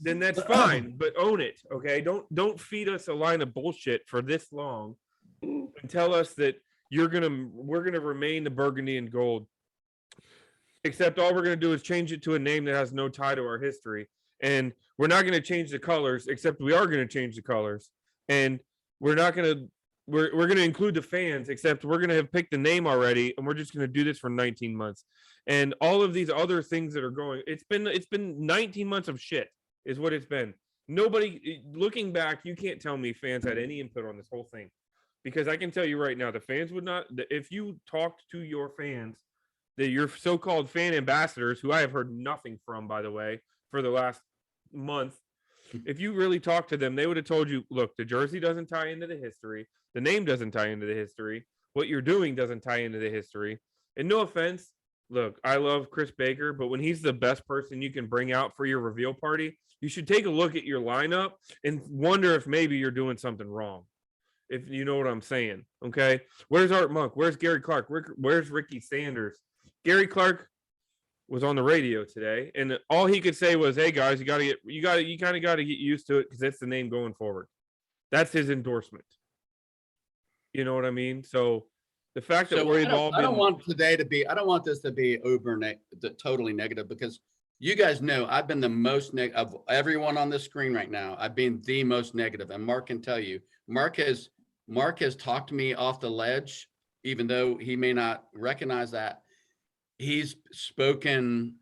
then that's fine, but own it. Okay. Don't feed us a line of bullshit for this long and tell us that we're gonna remain the burgundy and gold. Except all we're gonna do is change it to a name that has no tie to our history. And we're not gonna change the colors, except we are gonna change the colors. And we're not gonna we're gonna include the fans, except we're gonna have picked the name already, and we're just gonna do this for 19 months. And all of these other things that are going, it's been 19 months of shit, is what it's been. Nobody, looking back, you can't tell me fans had any input on this whole thing. Because I can tell you right now, the fans would not, if you talked to your fans, your so-called fan ambassadors, who I have heard nothing from, by the way, for the last month, if you really talked to them, they would have told you, look, the jersey doesn't tie into the history. The name doesn't tie into the history. What you're doing doesn't tie into the history. And no offense, look, I love Chris Baker, but when he's the best person you can bring out for your reveal party, you should take a look at your lineup and wonder if maybe you're doing something wrong. If you know what I'm saying. Okay. Where's Art Monk? Where's Gary Clark? Where's Ricky Sanders? Gary Clark was on the radio today, and all he could say was, hey guys, you kind of got to get used to it because that's the name going forward. That's his endorsement. You know what I mean? So the fact that we've all been, I don't want this to be totally negative, because you guys know I've been the most negative of everyone on this screen right now. I've been the most negative, and Mark can tell you, Mark has talked me off the ledge, even though he may not recognize that. He's spoken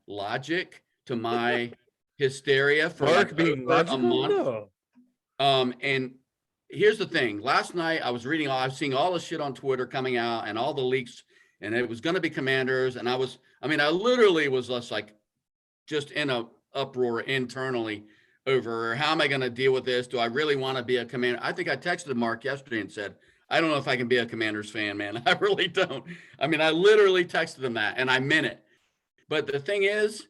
logic to my hysteria for Mark like being over a logical. month. No. And here's the thing. Last night I was seeing all the shit on Twitter coming out and all the leaks, and it was going to be Commanders. And I literally was just in a uproar internally over how am I going to deal with this? Do I really want to be a Commander? I think I texted Mark yesterday and said, I don't know if I can be a Commanders fan, man. I really don't. I literally texted him that, and I meant it. But the thing is,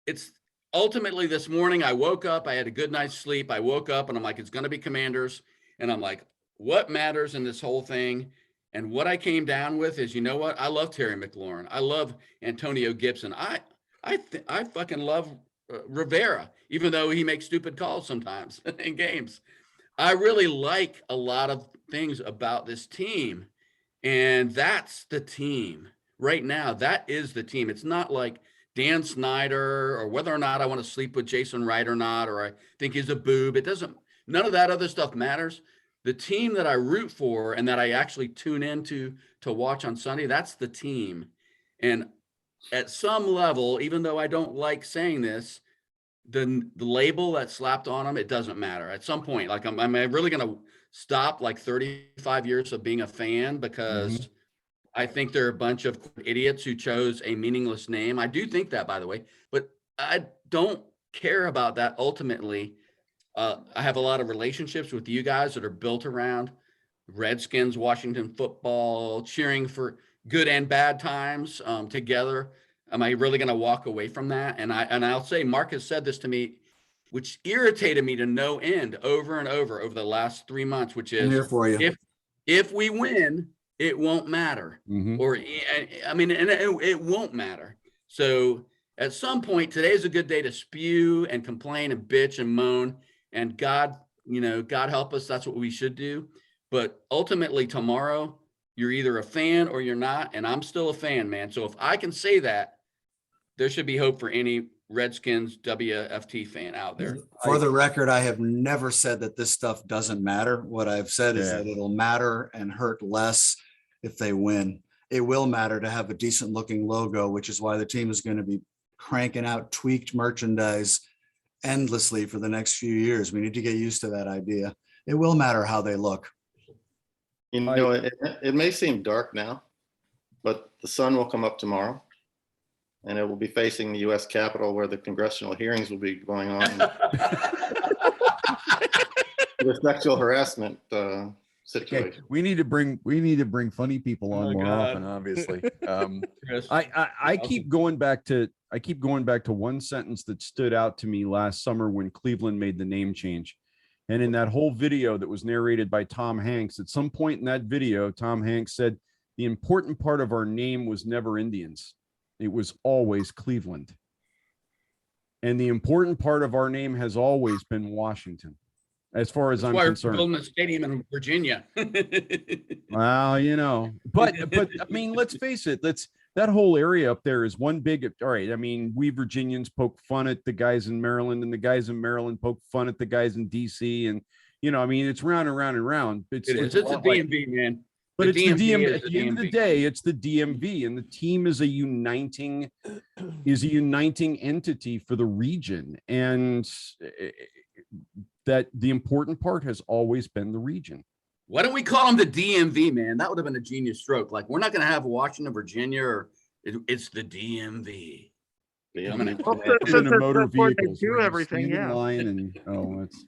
it's ultimately this morning I woke up, I had a good night's sleep. I woke up and I'm like, it's going to be Commanders. And I'm like, what matters in this whole thing? And what I came down with is, you know what? I love Terry McLaurin. I love Antonio Gibson. I fucking love Rivera, even though he makes stupid calls sometimes in games. I really like a lot of things about this team, and that's the team right now. That is the team. It's not like Dan Snyder or whether or not I want to sleep with Jason Wright or not, or I think he's a boob. None of that other stuff matters. The team that I root for and that I actually tune into to watch on Sunday, that's the team. And at some level, even though I don't like saying this, the label that's slapped on them, it doesn't matter. At some point, am I really going to stop 35 years of being a fan because I think there are a bunch of idiots who chose a meaningless name? I do think that, by the way, but I don't care about that ultimately. I have a lot of relationships with you guys that are built around Redskins, Washington football, cheering for good and bad times together. Am I really going to walk away from that? And I'll say, Mark has said this to me, which irritated me to no end over and over the last 3 months, which I'm here is, for you. if we win, it won't matter. Or, it won't matter. So at some point, today is a good day to spew and complain and bitch and moan. And God help us, that's what we should do. But ultimately tomorrow, you're either a fan or you're not. And I'm still a fan, man. So if I can say that, there should be hope for any Redskins WFT fan out there. For the record, I have never said that this stuff doesn't matter. What I've said is Yeah. that it'll matter and hurt less if they win. It will matter to have a decent looking logo, which is why the team is going to be cranking out tweaked merchandise endlessly for the next few years. We need to get used to that idea. It will matter how they look. You know, it may seem dark now, but the sun will come up tomorrow. And it will be facing the US Capitol where the congressional hearings will be going on. The sexual harassment Okay, situation. we need to bring funny people on Oh, more God. often, obviously. Chris, I keep going back to one sentence that stood out to me last summer when Cleveland made the name change. And in that whole video that was narrated by Tom Hanks, at some point in that video, Tom Hanks said, the important part of our name was never Indians. It was always Cleveland. And the important part of our name has always been Washington, as far as that's I'm why we're concerned. building a stadium in Virginia. Well, you know, but I mean, let's face it, that whole area up there is one big, all right. I mean, we Virginians poke fun at the guys in Maryland, and the guys in Maryland poke fun at the guys in DC. And, you know, I mean, it's round and round and round. It is. It's a lot like- DMV, man. but The it's the DMV DMV. is At the the end of the DMV. day, it's the DMV, and the team is a uniting entity for the region. And that the important part has always been the region. Why don't we call them the DMV, man? That would have been a genius stroke. Like, we're not going to have Washington, Virginia, or it's the DMV. Yeah. Coming out. Well, Put in since a that's motor where they vehicle, so do we can everything, stand in yeah. line and, oh, it's.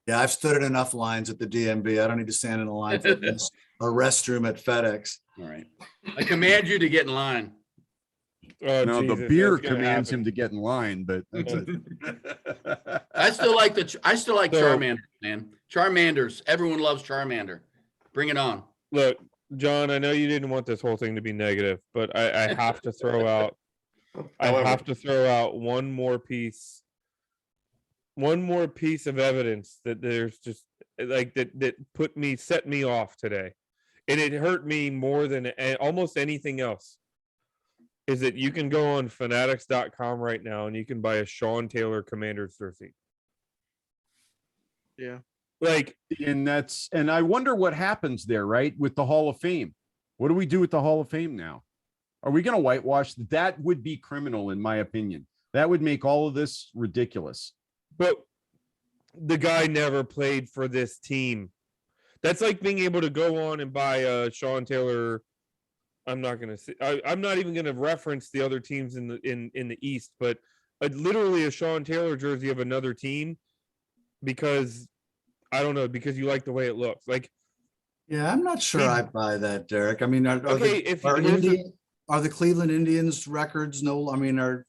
Yeah, I've stood in enough lines at the DMV. I don't need to stand in a line for a restroom at FedEx. All right. I command you to get in line. Oh, No, the Jesus, beer that's gonna commands happen. him to get in line, but that's it. I still like So- Charmander, man. Charmanders. Everyone loves Charmander. Bring it on. Look, John, I know you didn't want this whole thing to be negative, but I have to throw out one more piece of evidence that there's just like that set me off today. And it hurt me more than almost anything else. Is that you can go on fanatics.com right now and you can buy a Sean Taylor Commanders jersey. Yeah. Like, And I wonder what happens there, right? With the Hall of Fame. What do we do with the Hall of Fame now? Are we going to whitewash? That would be criminal, in my opinion. That would make all of this ridiculous. but the guy never played for this team. That's like being able to go on and buy a Sean Taylor. I'm not going to say, I'm not even going to reference the other teams in the East, but literally a Sean Taylor jersey of another team because I don't know, because you like the way it looks. Like, Yeah, I'm not sure I buy that, Derek. I mean, okay, if here's the- are the Cleveland Indians records we're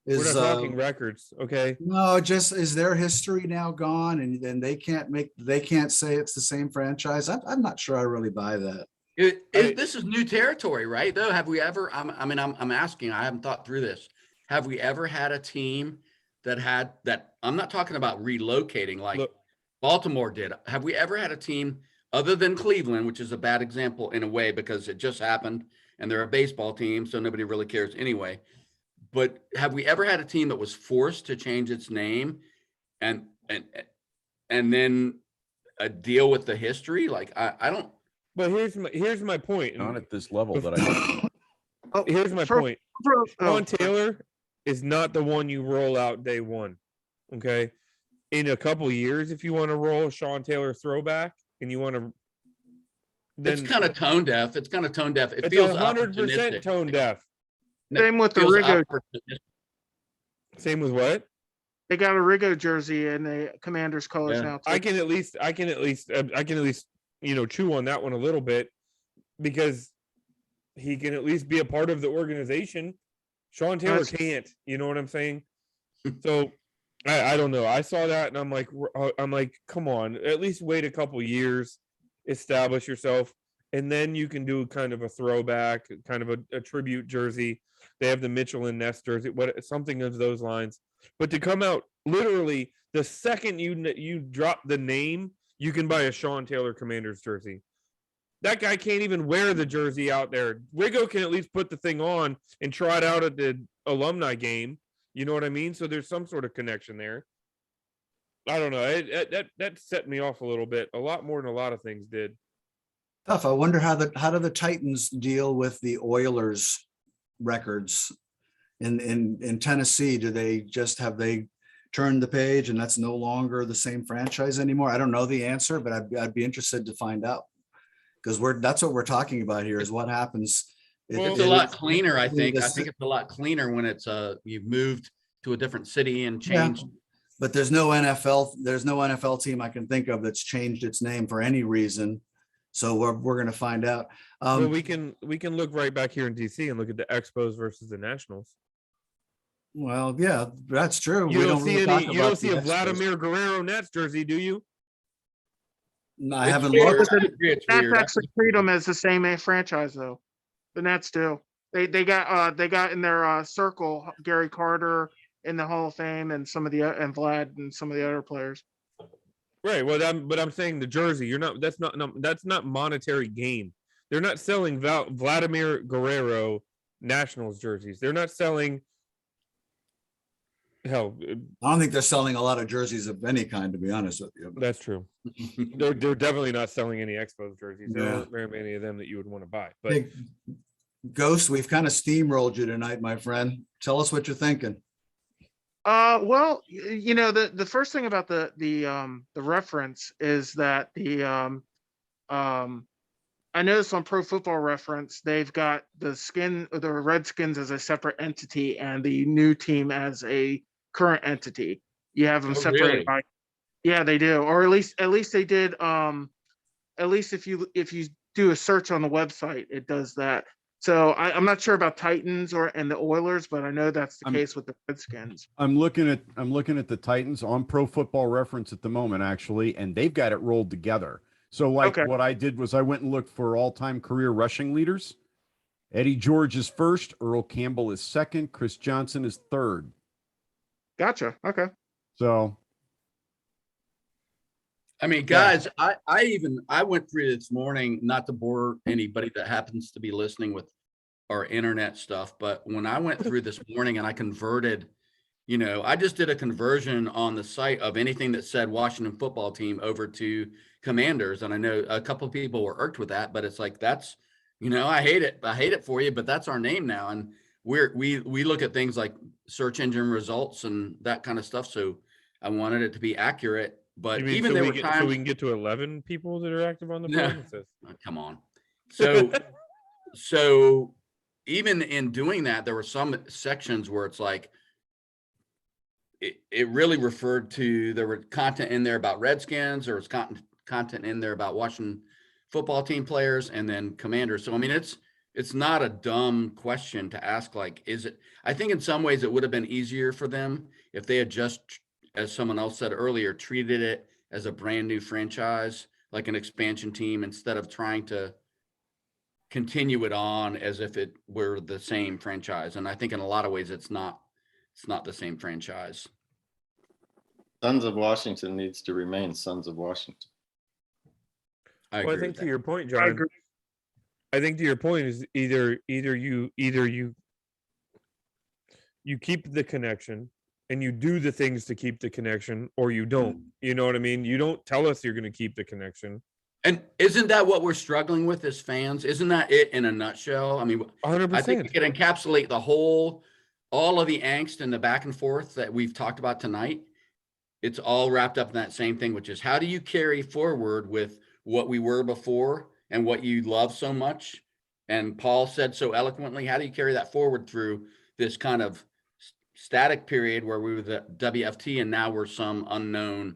is not talking records, okay? no, just is their history now gone and then they can't say it's the same franchise? I'm not sure I really buy that. This is new territory, right? Though, have we ever? I'm asking. I haven't thought through this. Have we ever had a team that had that? I'm not talking about relocating like Look. Baltimore did. Have we ever had a team other than Cleveland, which is a bad example in a way because it just happened and they're a baseball team, so nobody really cares anyway. But have we ever had a team that was forced to change its name and then deal with the history? Like I don't. But here's my point. Not at this level that I. Oh, Here's my for- point. oh, Sean Taylor is not the one you roll out day one. Okay. In a couple of years, if you want to roll a Sean Taylor throwback and you want to, then It's kind of tone deaf. It it's feels 100% opportunistic. tone deaf. Same with the Feels Rigo. opportunistic. Same with what? They got a Rigo jersey in the Commanders colors Yeah. now. I Too. can at least chew on that one a little bit because he can at least be a part of the organization. Sean Taylor That's- can't. You know what I'm saying? So I don't know. I saw that and I'm like, come on, at least wait a couple years, establish yourself, and then you can do kind of a throwback, kind of a tribute jersey. They have the Mitchell and Ness jersey, something of those lines. But to come out literally the second you drop the name, you can buy a Sean Taylor Commanders jersey. That guy can't even wear the jersey out there. Wigo can at least put the thing on and try it out at the alumni game. You know what I mean? So there's some sort of connection there. I don't know. That set me off a little bit, a lot more than a lot of things did. Tough. I wonder how do the Titans deal with the Oilers records in Tennessee? Do they just have they turned the page and that's no longer the same franchise anymore? I don't know the answer, but I'd be interested to find out, because that's what we're talking about here is what happens. It's a lot cleaner, I think. I think it's a lot cleaner when it's you've moved to a different city and changed. But there's no NFL team I can think of that's changed its name for any reason. So we're going to find out. Well, we can look right back here in DC and look at the Expos versus the Nationals. Well, yeah, that's true. You don't see really you don't see a the Expos. Vladimir Guerrero Nets jersey, do you? No, I It's haven't weird. looked. I agree, it's Nets weird. actually treat them as the same franchise though. The Nets do. They got in their circle Gary Carter in the Hall of Fame and and Vlad and some of the other players. Right. Well, I'm saying the jersey. That's not monetary gain. They're not selling Vladimir Guerrero Nationals jerseys. They're not selling. Hell, I don't think they're selling a lot of jerseys of any kind, to be honest with you. that's true. They're definitely not selling any Expos jerseys. There Yeah. aren't very many of them that you would want to buy. But Hey, Ghost, we've kind of steamrolled you tonight, my friend. Tell us what you're thinking. Well, the first thing about the reference is that I noticed on Pro Football Reference they've got the Redskins as a separate entity and the new team as a current entity. You have them Oh, separated really? by, yeah, they do, or at least they did. At least if you do a search on the website, it does that. So I'm not sure about Titans and the Oilers, but I know that's the case with the Redskins. I'm looking at the Titans on Pro Football Reference at the moment, actually, and they've got it rolled together. So like Okay. what I did was I went and looked for all-time career rushing leaders. Eddie George is first, Earl Campbell is second, Chris Johnson is third. Gotcha. Okay. So I mean, guys, I went through this morning, not to bore anybody that happens to be listening with our internet stuff, but when I went through this morning and I converted, I just did a conversion on the site of anything that said Washington football team over to Commanders. And I know a couple of people were irked with that, but it's like, that's, I hate it. I hate it for you, but that's our name now. And we look at things like search engine results and that kind of stuff. So I wanted it to be accurate. But you mean even so there we were get, times, so we can get to 11 people that are active on the Yeah. phone? It says- oh, come on. So even in doing that, there were some sections where it's like, it really referred to, there were content in there about Redskins, there was content in there about Washington football team players, and then Commanders. So, I mean, it's not a dumb question to ask, like, I think in some ways it would have been easier for them if they had just, as someone else said earlier, treated it as a brand new franchise, like an expansion team, instead of trying to continue it on as if it were the same franchise. And I think in a lot of ways it's not the same franchise. Sons of Washington needs to remain Sons of Washington. I Well, I agree think with to that. your point, I John. agree. I think to your point is either you keep the connection and you do the things to keep the connection, or you don't. You know what I mean? You don't tell us you're going to keep the connection. And isn't that what we're struggling with as fans? Isn't that it in a nutshell? I mean, 100%. I think we could encapsulate all of the angst and the back and forth that we've talked about tonight. It's all wrapped up in that same thing, which is how do you carry forward with what we were before and what you love so much? And Paul said so eloquently, how do you carry that forward through this kind of static period where we were the WFT and now we're some unknown,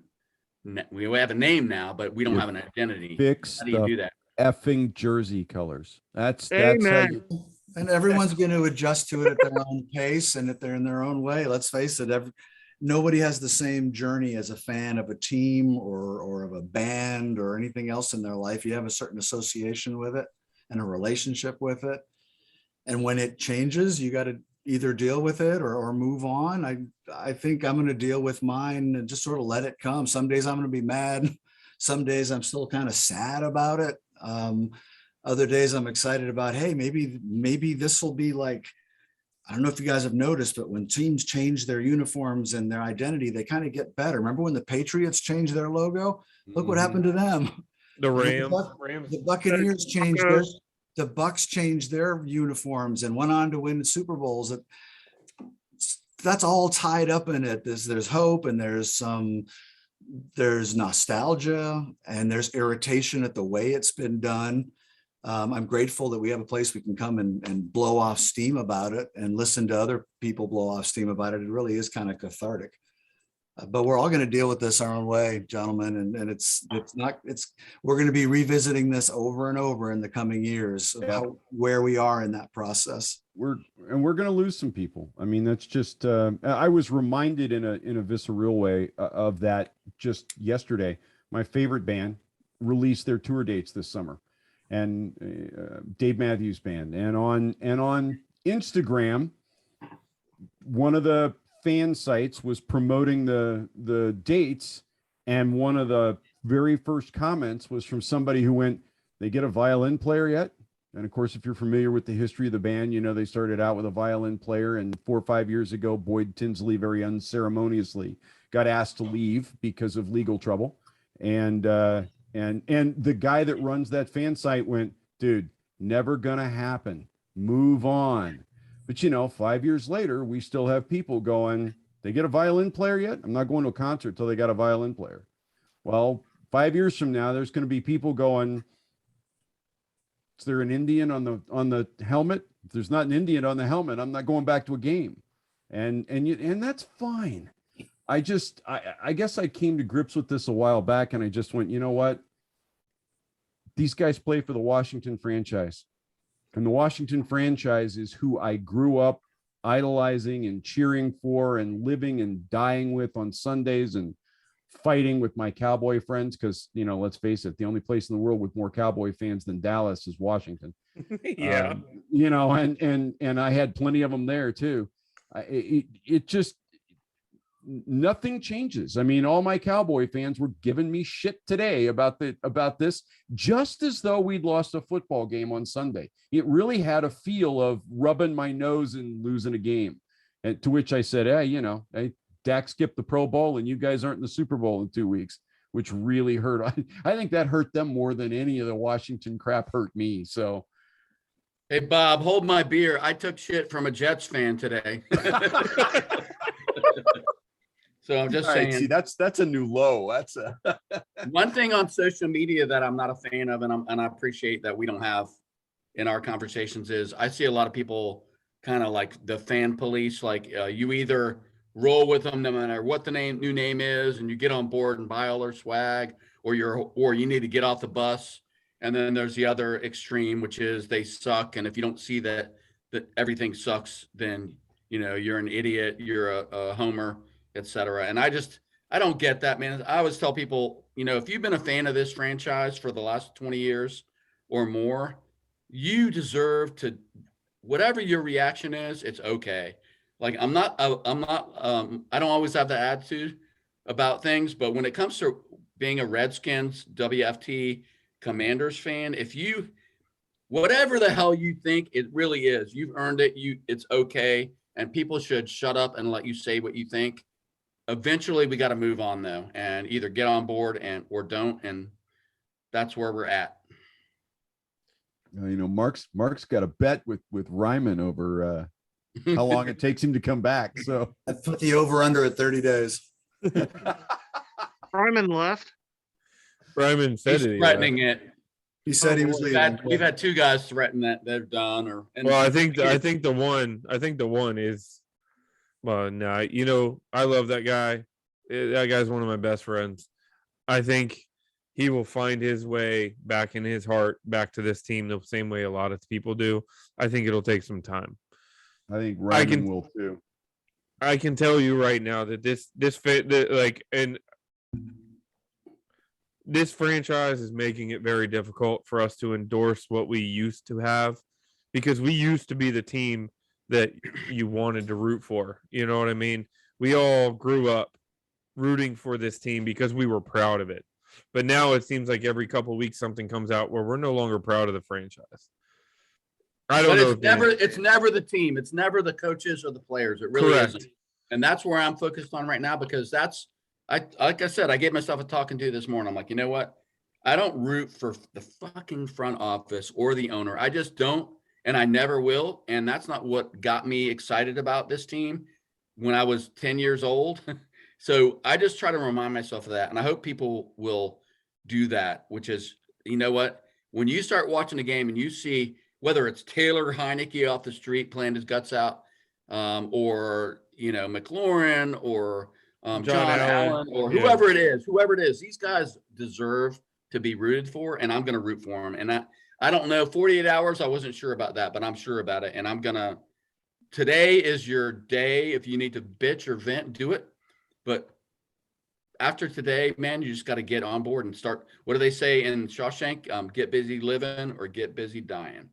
we have a name now, but we don't have an identity. fix How do you the do that? effing jersey colors. That's how Amen. you, And everyone's going to adjust to it at their own pace and if they're in their own way. Let's face it, nobody has the same journey as a fan of a team or of a band or anything else in their life. You have a certain association with it and a relationship with it. And when it changes, you got to either deal with it or move on. I think I'm going to deal with mine and just sort of let it come. Some days I'm going to be mad. Some days I'm still kind of sad about it. Other days I'm excited about, hey, maybe this will be like, I don't know if you guys have noticed, but when teams change their uniforms and their identity, they kind of get better. Remember when the Patriots changed their logo? Look what happened to them. The And Rams. The Buccaneers changed their, Broncos. the Bucks changed their uniforms and went on to win the Super Bowls. That's all tied up in it. There's hope, and there's nostalgia, and there's irritation at the way it's been done. I'm grateful that we have a place we can come and blow off steam about it and listen to other people blow off steam about it. It really is kind of cathartic. But we're all going to deal with this our own way, gentlemen. And we're going to be revisiting this over and over in the coming years about where we are in that process. We're going to lose some people. I mean, that's just, I was reminded in a visceral way of that just yesterday. My favorite band released their tour dates this summer, and Dave Matthews Band. And on Instagram, one of the fan sites was promoting the dates, and one of the very first comments was from somebody who went, "They get a violin player yet?" And of course, if you're familiar with the history of the band, you know they started out with a violin player, and 4 or 5 years ago, Boyd Tinsley very unceremoniously got asked to leave because of legal trouble. And the guy that runs that fan site went, "Dude, never gonna happen. Move on." But 5 years later, we still have people going, "They get a violin player yet? I'm not going to a concert till they got a violin player." Well, 5 years from now, there's going to be people going, "Is there an Indian on the helmet? If there's not an Indian on the helmet, I'm not going back to a game." And that's fine. I guess I came to grips with this a while back, and I just went, you know what? These guys play for the Washington franchise. And the Washington franchise is who I grew up idolizing and cheering for and living and dying with on Sundays and fighting with my Cowboy friends. Because, let's face it, the only place in the world with more Cowboy fans than Dallas is Washington. Yeah. And I had plenty of them there too. It just, nothing changes. I mean, all my Cowboy fans were giving me shit today about this, just as though we'd lost a football game on Sunday. It really had a feel of rubbing my nose and losing a game. And to which I said, hey, Dak skipped the Pro Bowl and you guys aren't in the Super Bowl in 2 weeks, which really hurt. I think that hurt them more than any of the Washington crap hurt me. So, Hey, Bob, hold my beer. I took shit from a Jets fan today. So I'm just saying. See, that's a new low. That's One thing on social media that I'm not a fan of, and I appreciate that we don't have in our conversations, is I see a lot of people kind of like the fan police. Like you either roll with them no matter what the new name is, and you get on board and buy all their swag, or you need to get off the bus. And then there's the other extreme, which is they suck. And if you don't see that everything sucks, then you're an idiot, you're a homer, etc. And I don't get that, man. I always tell people, if you've been a fan of this franchise for the last 20 years or more, you deserve to, whatever your reaction is, it's okay. Like I don't always have the attitude about things, but when it comes to being a Redskins, WFT, Commanders fan, whatever the hell you think it really is, you've earned it. It's okay. And people should shut up and let you say what you think. Eventually we got to move on though, and either get on board or don't. And that's where we're at. Mark's got a bet with Ryman over how long it takes him to come back. So I put the over under at 30 days. Ryman left. Ryman said He's it. threatening it. He said he was leaving. We've had two guys threaten that they're done. Well, I think the one is. Well, no, I love that guy. That guy's one of my best friends. I think he will find his way back in his heart, back to this team the same way a lot of people do. I think it'll take some time. I think Ryman will too. I can tell you right now that this franchise is making it very difficult for us to endorse what we used to have, because we used to be the team that you wanted to root for. You know what I mean? We all grew up rooting for this team because we were proud of it. But now it seems like every couple of weeks something comes out where we're no longer proud of the franchise. I don't But know. it's if they- never the team. It's never the coaches or the players. It really Correct. isn't. And that's where I'm focused on right now, because like I said, I gave myself a talking to this morning. I'm like, you know what? I don't root for the fucking front office or the owner. I just don't, and I never will. And that's not what got me excited about this team when I was 10 years old. So I just try to remind myself of that. And I hope people will do that, which is, you know what? When you start watching a game and you see whether it's Taylor Heineke off the street playing his guts out, or, McLaurin, or John Allen, or Yeah. whoever it is, these guys deserve to be rooted for, and I'm going to root for them. And I don't know, 48 hours, I wasn't sure about that, but I'm sure about it. And today is your day. If you need to bitch or vent, do it. But after today, man, you just got to get on board and start. What do they say in Shawshank? Get busy living or get busy dying.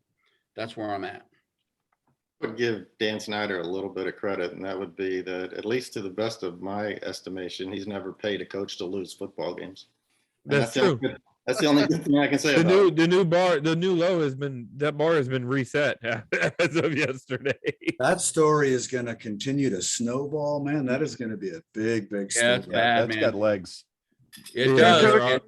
That's where I'm at. I would give Dan Snyder a little bit of credit, and that would be that, at least to the best of my estimation, he's never paid a coach to lose football games. And That's the only true. good- That's the only good thing I can say The about new it. the new low that bar has been reset as of yesterday. That story is going to continue to snowball, man. That is going to be a big, big Yeah, it's story. bad, That's man. got legs. It Yeah, does. there And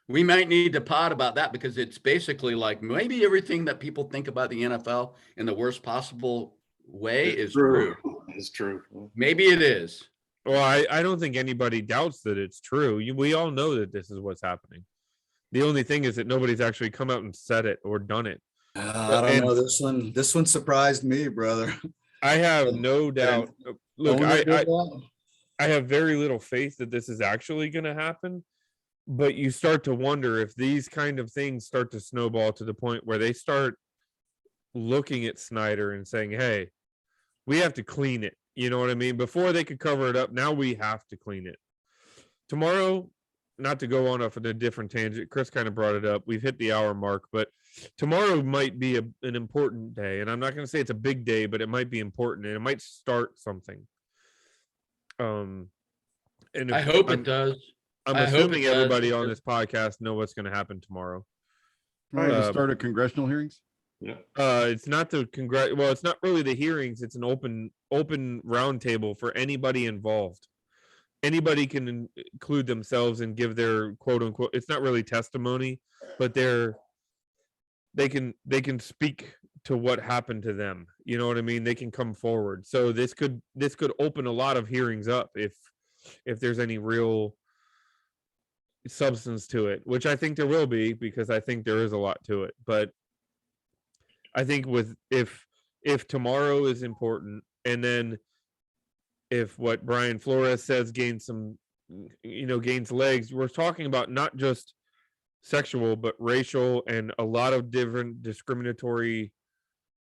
we might need to pod about that, because it's basically like maybe everything that people think about the NFL in the worst possible way is true. It's true. Maybe it is. Well, I don't think anybody doubts that it's true. We all know that this is what's happening. The only thing is that nobody's actually come out and said it or done it. I don't And- know. This one surprised me, brother. I have no doubt. Look, Owner did I that? I have very little faith that this is actually going to happen. But you start to wonder if these kind of things start to snowball to the point where they start looking at Snyder and saying, hey, we have to clean it. You know what I mean? Before they could cover it up, now we have to clean it. Tomorrow, not to go on off of a different tangent, Chris kind of brought it up. We've hit the hour mark, but tomorrow might be an important day. And I'm not going to say it's a big day, but it might be important and it might start something. And I hope it does. I'm I hope it assuming does, everybody on because- this podcast know what's going to happen tomorrow. Right, the Uh, start of congressional hearings. It's not the well, it's not really the hearings. It's an open roundtable for anybody involved. Anybody can include themselves and give their quote unquote. It's not really testimony, but they can speak to what happened to them. You know what I mean? They can come forward. So this could open a lot of hearings up if there's any real substance to it, which I think there will be, because I think there is a lot to it. But I think if tomorrow is important, and then if what Brian Flores says gains legs, we're talking about not just sexual but racial and a lot of different discriminatory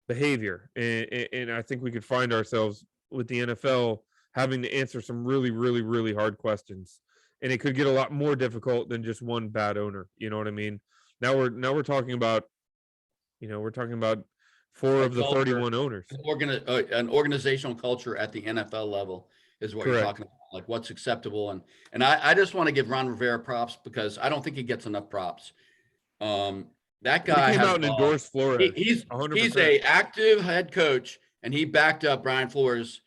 behavior. And I think we could find ourselves with the NFL having to answer some really, really, really hard questions. And it could get a lot more difficult than just one bad owner. You know what I mean? Now we're talking about, we're talking about 4 of the Culture. 31 owners. An organizational culture at the NFL level is what you're Correct. talking about, like what's acceptable. And I just want to give Ron Rivera props, because I don't think he gets enough props. That He guy came has out and balls. endorsed Flores. He's 100%. a active head coach, and he backed up Brian Flores,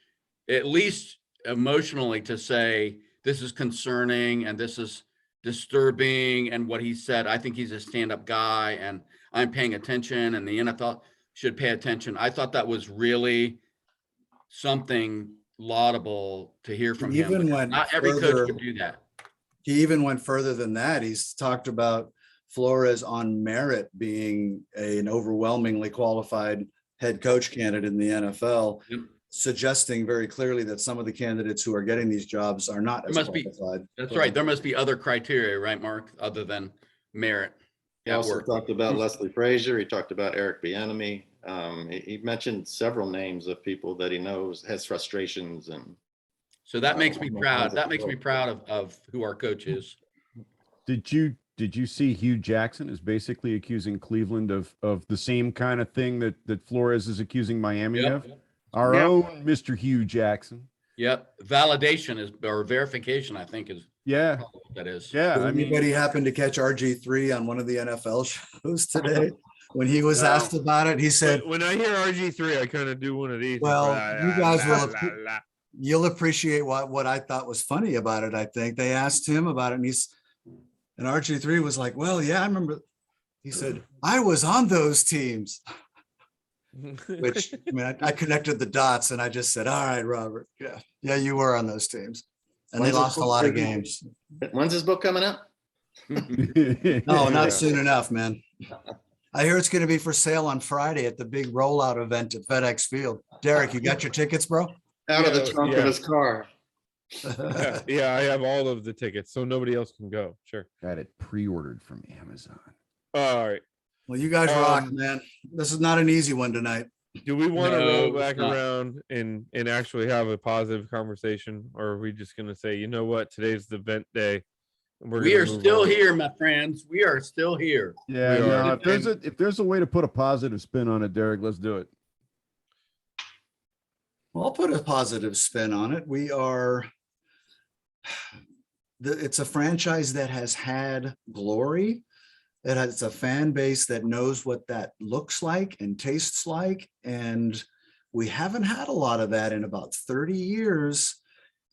at least emotionally, to say this is concerning and this is disturbing. And what he said, I think he's a stand-up guy, and I'm paying attention, and the NFL should pay attention. I thought that was really something laudable to hear from him. Even because went not every further- coach would do that. He even went further than that. He's talked about Flores on merit being an overwhelmingly qualified head coach candidate in the NFL, Yep. suggesting very clearly that some of the candidates who are getting these jobs are not There as must be- qualified. That's right. There must be other criteria, right, Mark, other than merit. He at also work. talked about Leslie Frazier. He talked about Eric Bieniemy. He mentioned several names of people that he knows has frustrations, and So that makes me all proud. kinds of That makes me people. proud of who our coach is. Did you see Hugh Jackson is basically accusing Cleveland of the same kind of thing that Flores is accusing Miami of? Our Yep. own Mr. Hugh Jackson. Yep. Validation or verification, I think, is Yeah, That is. yeah. Did I mean, anybody happen to catch RG3 on one of the NFL shows today? When he was No. asked about it, he said, When I hear RG3, I kind of do one of these. Well, you guys will La, la. you'll appreciate what I thought was funny about it. I think they asked him about it, and RG3 was like, well, yeah, I remember. He said, I was on those teams, which I mean, I connected the dots and I just said, all right, Robert. Yeah, you were on those teams. And they When's this lost a book lot of breaking? games. When's this book coming out? No, Yeah. not soon enough, man. I hear it's going to be for sale on Friday at the big rollout event at FedEx Field. Derek, you got your tickets, bro? Out of the Yeah, trunk yeah. of his car. Yeah, I have all of the tickets, so nobody else can go. Sure. got it pre-ordered from Amazon. All right. Well, you guys rock, Um, man. This is not an easy one tonight. Do we want to No, roll it's back not. around and actually have a positive conversation, or are we just going to say, you know what, today's the event day? And We gonna are move still on? here, my friends. We are still here. Yeah, We are. no, if there's a way to put a positive spin on it, Derek, let's do it. Well, I'll put a positive spin on it. It's a franchise that has had glory. It's a fan base that knows what that looks like and tastes like. And we haven't had a lot of that in about 30 years.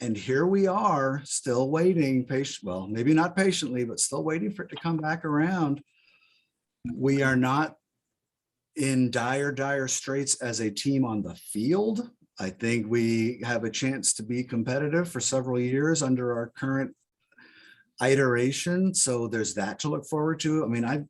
And here we are still waiting, well, maybe not patiently, but still waiting for it to come back around. We are not in dire straits as a team on the field. I think we have a chance to be competitive for several years under our current iteration. So there's that to look forward to. I mean,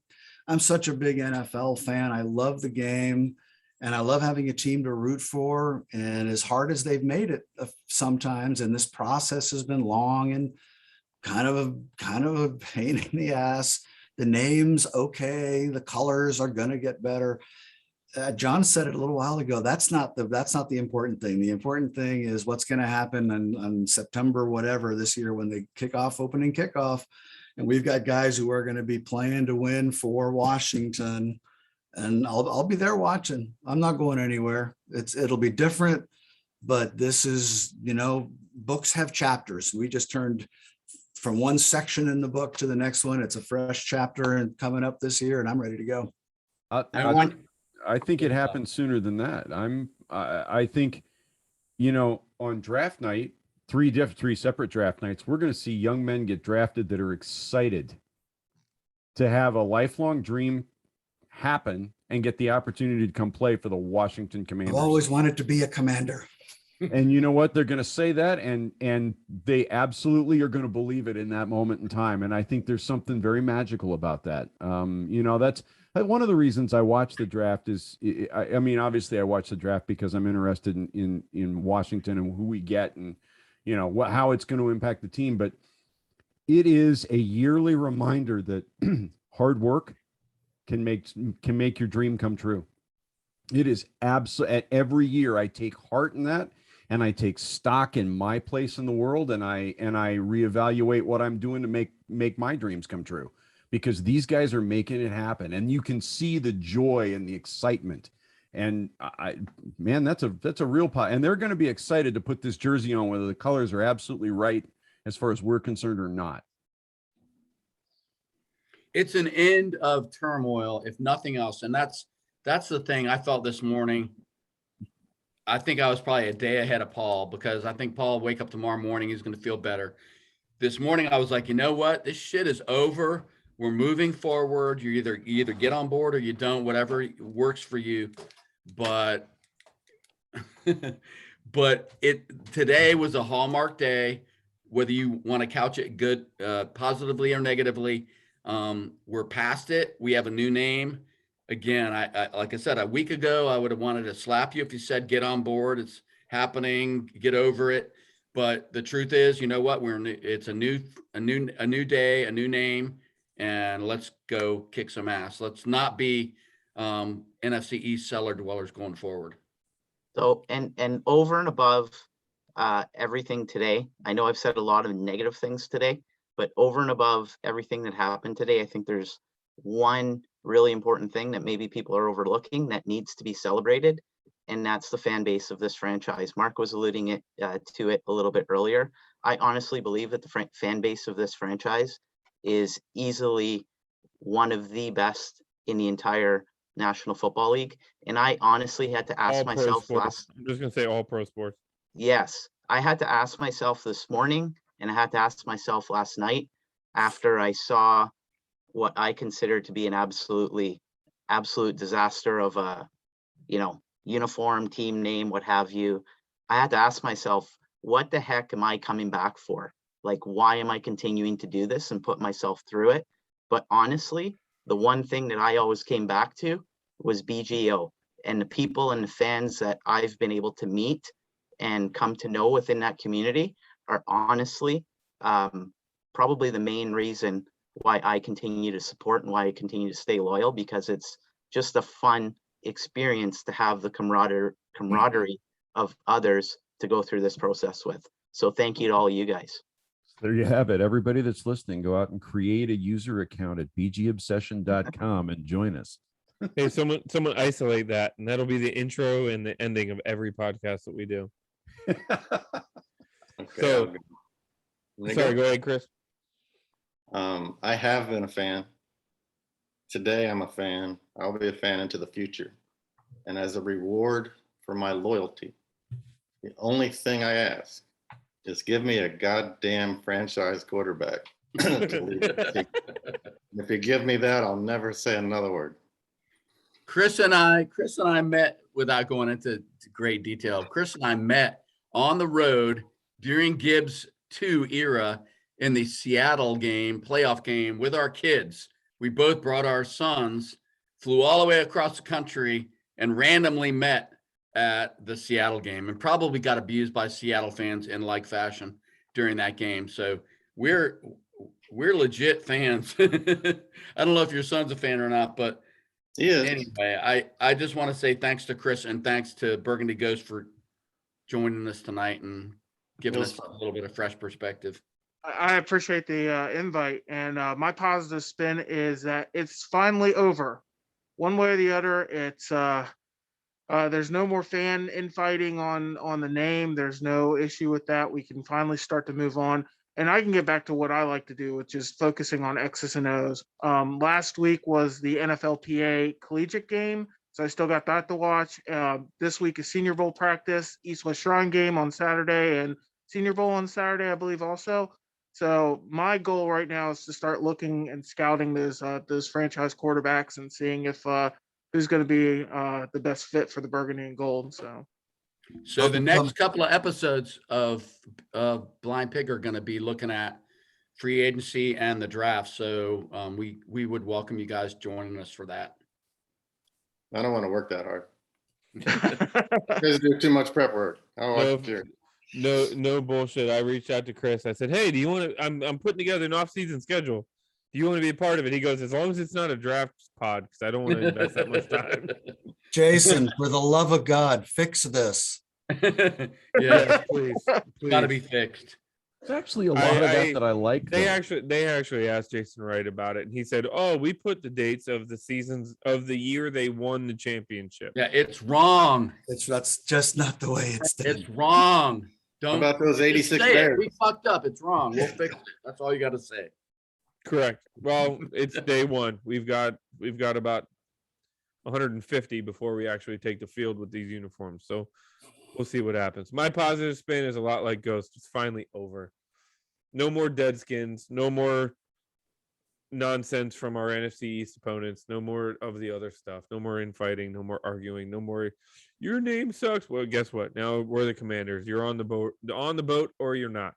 I'm such a big NFL fan. I love the game and I love having a team to root for. And as hard as they've made it sometimes, and this process has been long and kind of a pain in the ass. The names, okay, the colors are going to get better. John said it a little while ago. That's not the important thing. The important thing is what's going to happen on September, whatever this year when they opening kickoff. And we've got guys who are going to be playing to win for Washington. And I'll be there watching. I'm not going anywhere. It'll be different, but this is, books have chapters. We just turned from one section in the book to the next one. It's a fresh chapter and coming up this year, and I'm ready to go. I think it happened sooner than that. I think, on draft night, three separate draft nights, we're going to see young men get drafted that are excited to have a lifelong dream happen and get the opportunity to come play for the Washington Commanders. I've always wanted to be a commander. And you know what? They're going to say that, and they absolutely are going to believe it in that moment in time. And I think there's something very magical about that. That's one of the reasons I watch the draft is, I mean, obviously I watch the draft because I'm interested in Washington and who we get and, how it's going to impact the team. But it is a yearly reminder that hard work can make your dream come true. It is absolutely, every year I take heart in that. And I take stock in my place in the world, and I reevaluate what I'm doing to make my dreams come true, because these guys are making it happen, and you can see the joy and the excitement. And that's a real pot, and they're going to be excited to put this jersey on, whether the colors are absolutely right as far as we're concerned or not. It's an end of turmoil, if nothing else, and that's the thing I felt this morning. I think I was probably a day ahead of Paul, because I think Paul will wake up tomorrow morning, he's going to feel better. This morning, I was like, you know what? This shit is over. We're moving forward. You either get on board or you don't, whatever works for you. But, today was a hallmark day, whether you want to couch it good, positively or negatively. We're past it. We have a new name. Again, I like I said, a week ago, I would have wanted to slap you if you said, get on board. It's happening, get over it. But the truth is, you know what? It's a new day, a new name, and let's go kick some ass. Let's not be NFC East cellar dwellers going forward. So, and over and above everything today, I know I've said a lot of negative things today, but over and above everything that happened today, I think there's one really important thing that maybe people are overlooking that needs to be celebrated, and that's the fan base of this franchise. Mark was alluding to it a little bit earlier. I honestly believe that the fan base of this franchise is easily one of the best in the entire National Football League. And I honestly had to ask All pro myself sports. I'm just gonna say all pro sports. yes, I had to ask myself this morning, and I had to ask myself last night after I saw what I consider to be an absolute disaster of a, uniform, team name, what have you. I had to ask myself, what the heck am I coming back for? Like, why am I continuing to do this and put myself through it? But honestly, the one thing that I always came back to was BGO and the people and the fans that I've been able to meet and come to know within that community are honestly probably the main reason why I continue to support and why I continue to stay loyal, because it's just a fun experience to have the camaraderie of others to go through this process with. So thank you to all you guys. There you have it. Everybody that's listening, go out and create a user account at bgobsession.com and join us. Hey, someone isolate that, and that'll be the intro and the ending of every podcast that we do. Okay, So- I'm good. Let me Sorry, go. go ahead, Chris. I have been a fan. Today I'm a fan. I'll be a fan into the future. And as a reward for my loyalty, the only thing I ask is give me a goddamn franchise quarterback to lead the team. If you give me that, I'll never say another word. Chris and I met, without going into great detail, Chris and I met on the road during Gibbs 2 era in the Seattle playoff game with our kids. We both brought our sons, flew all the way across the country, and randomly met at the Seattle game, and probably got abused by Seattle fans in like fashion during that game. So we're legit fans. I don't know if your son's a fan or not, but He is. anyway, I just want to say thanks to Chris and thanks to Burgundy Ghost for joining us tonight and giving It was us a little bit of fresh perspective. I appreciate the invite, and my positive spin is that it's finally over. One way or the other, it's there's no more fan infighting on the name. There's no issue with that. We can finally start to move on, and I can get back to what I like to do, which is focusing on X's and O's. Last week was the NFLPA collegiate game, so I still got that to watch. This week is Senior Bowl practice, East West Shrine game on Saturday, and Senior Bowl on Saturday, I believe, also. So my goal right now is to start looking and scouting those franchise quarterbacks and seeing if who's going to be the best fit for the Burgundy and Gold. So the next couple of episodes of Blind Pig are going to be looking at free agency and the draft. So we would welcome you guys joining us for that. I don't want to work that hard. You guys do too much prep work. Oh, No. I fear. No bullshit. I reached out to Chris. I said, "Hey, do you want to? I'm putting together an off-season schedule. Do you want to be a part of it?" He goes, "As long as it's not a draft pod, because I don't want to invest that much time." Jason, for the love of God, fix this. Yeah, please. got to be fixed. There's actually a lot of I- that I like. They though. actually asked Jason Wright about it, and he said, "Oh, we put the dates of the seasons of the year they won the championship." Yeah, it's wrong. That's just not the way it's done. It's wrong. How Don't about those just 86 say it. Bears? We fucked up. It's wrong. We'll fix it. That's all you got to say. Correct. Well, it's day one. We've got about 150 before we actually take the field with these uniforms. So we'll see what happens. My positive spin is a lot like Ghost. It's finally over. No more dead skins. No more nonsense from our NFC East opponents. No more of the other stuff. No more infighting. No more arguing. No more. Your name sucks. Well, guess what? Now we're the Commanders. You're on the boat, or you're not.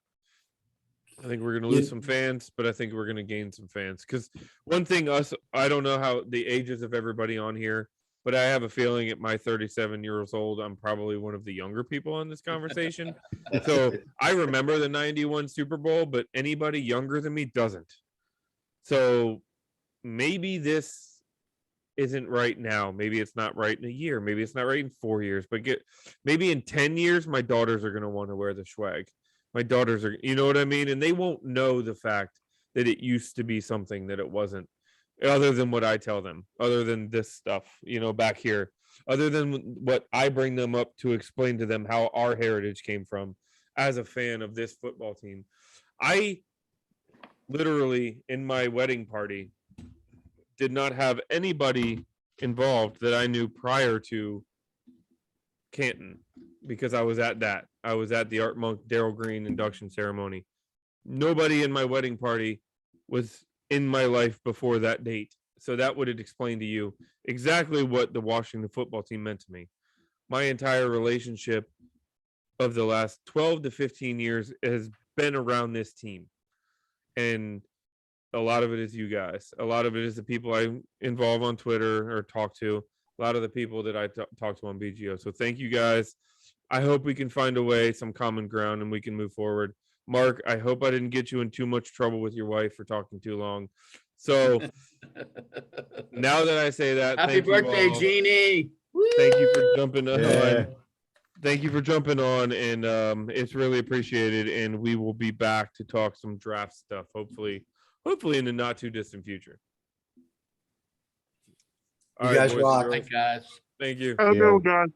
I think we're going to lose some fans, but I think we're going to gain some fans. Because one thing, I don't know how the ages of everybody on here, but I have a feeling at my 37 years old, I'm probably one of the younger people on this conversation. So I remember the 91 Super Bowl, but anybody younger than me doesn't. So maybe this isn't right now. Maybe it's not right in a year. Maybe it's not right in 4 years, but maybe in 10 years, my daughters are going to want to wear the swag. My daughters are, you know what I mean? And they won't know the fact that it used to be something that it wasn't, other than what I tell them, other than this stuff, back here, other than what I bring them up to explain to them how our heritage came from. as a fan of this football team. I literally in my wedding party did not have anybody involved that I knew prior to Canton because I was at that. I was at the Art Monk Daryl Green induction ceremony. Nobody in my wedding party was in my life before that date. So that would explain to you exactly what the Washington football team meant to me. My entire relationship of the last 12 to 15 years has been around this team. And a lot of it is you guys. A lot of it is the people I involve on Twitter or talk to. A lot of the people that I talk to on BGO. So thank you guys. I hope we can find a way, some common ground, and we can move forward. Mark, I hope I didn't get you in too much trouble with your wife for talking too long. So now that I say that, Happy thank you birthday, all. Jeannie. Thank you for jumping on. Yeah. Thank you for jumping on, and it's really appreciated. And we will be back to talk some draft stuff, hopefully in the not too distant future. You guys boys and rock. girls, Thanks, guys. Thank you. Have a Yeah. good one, guys.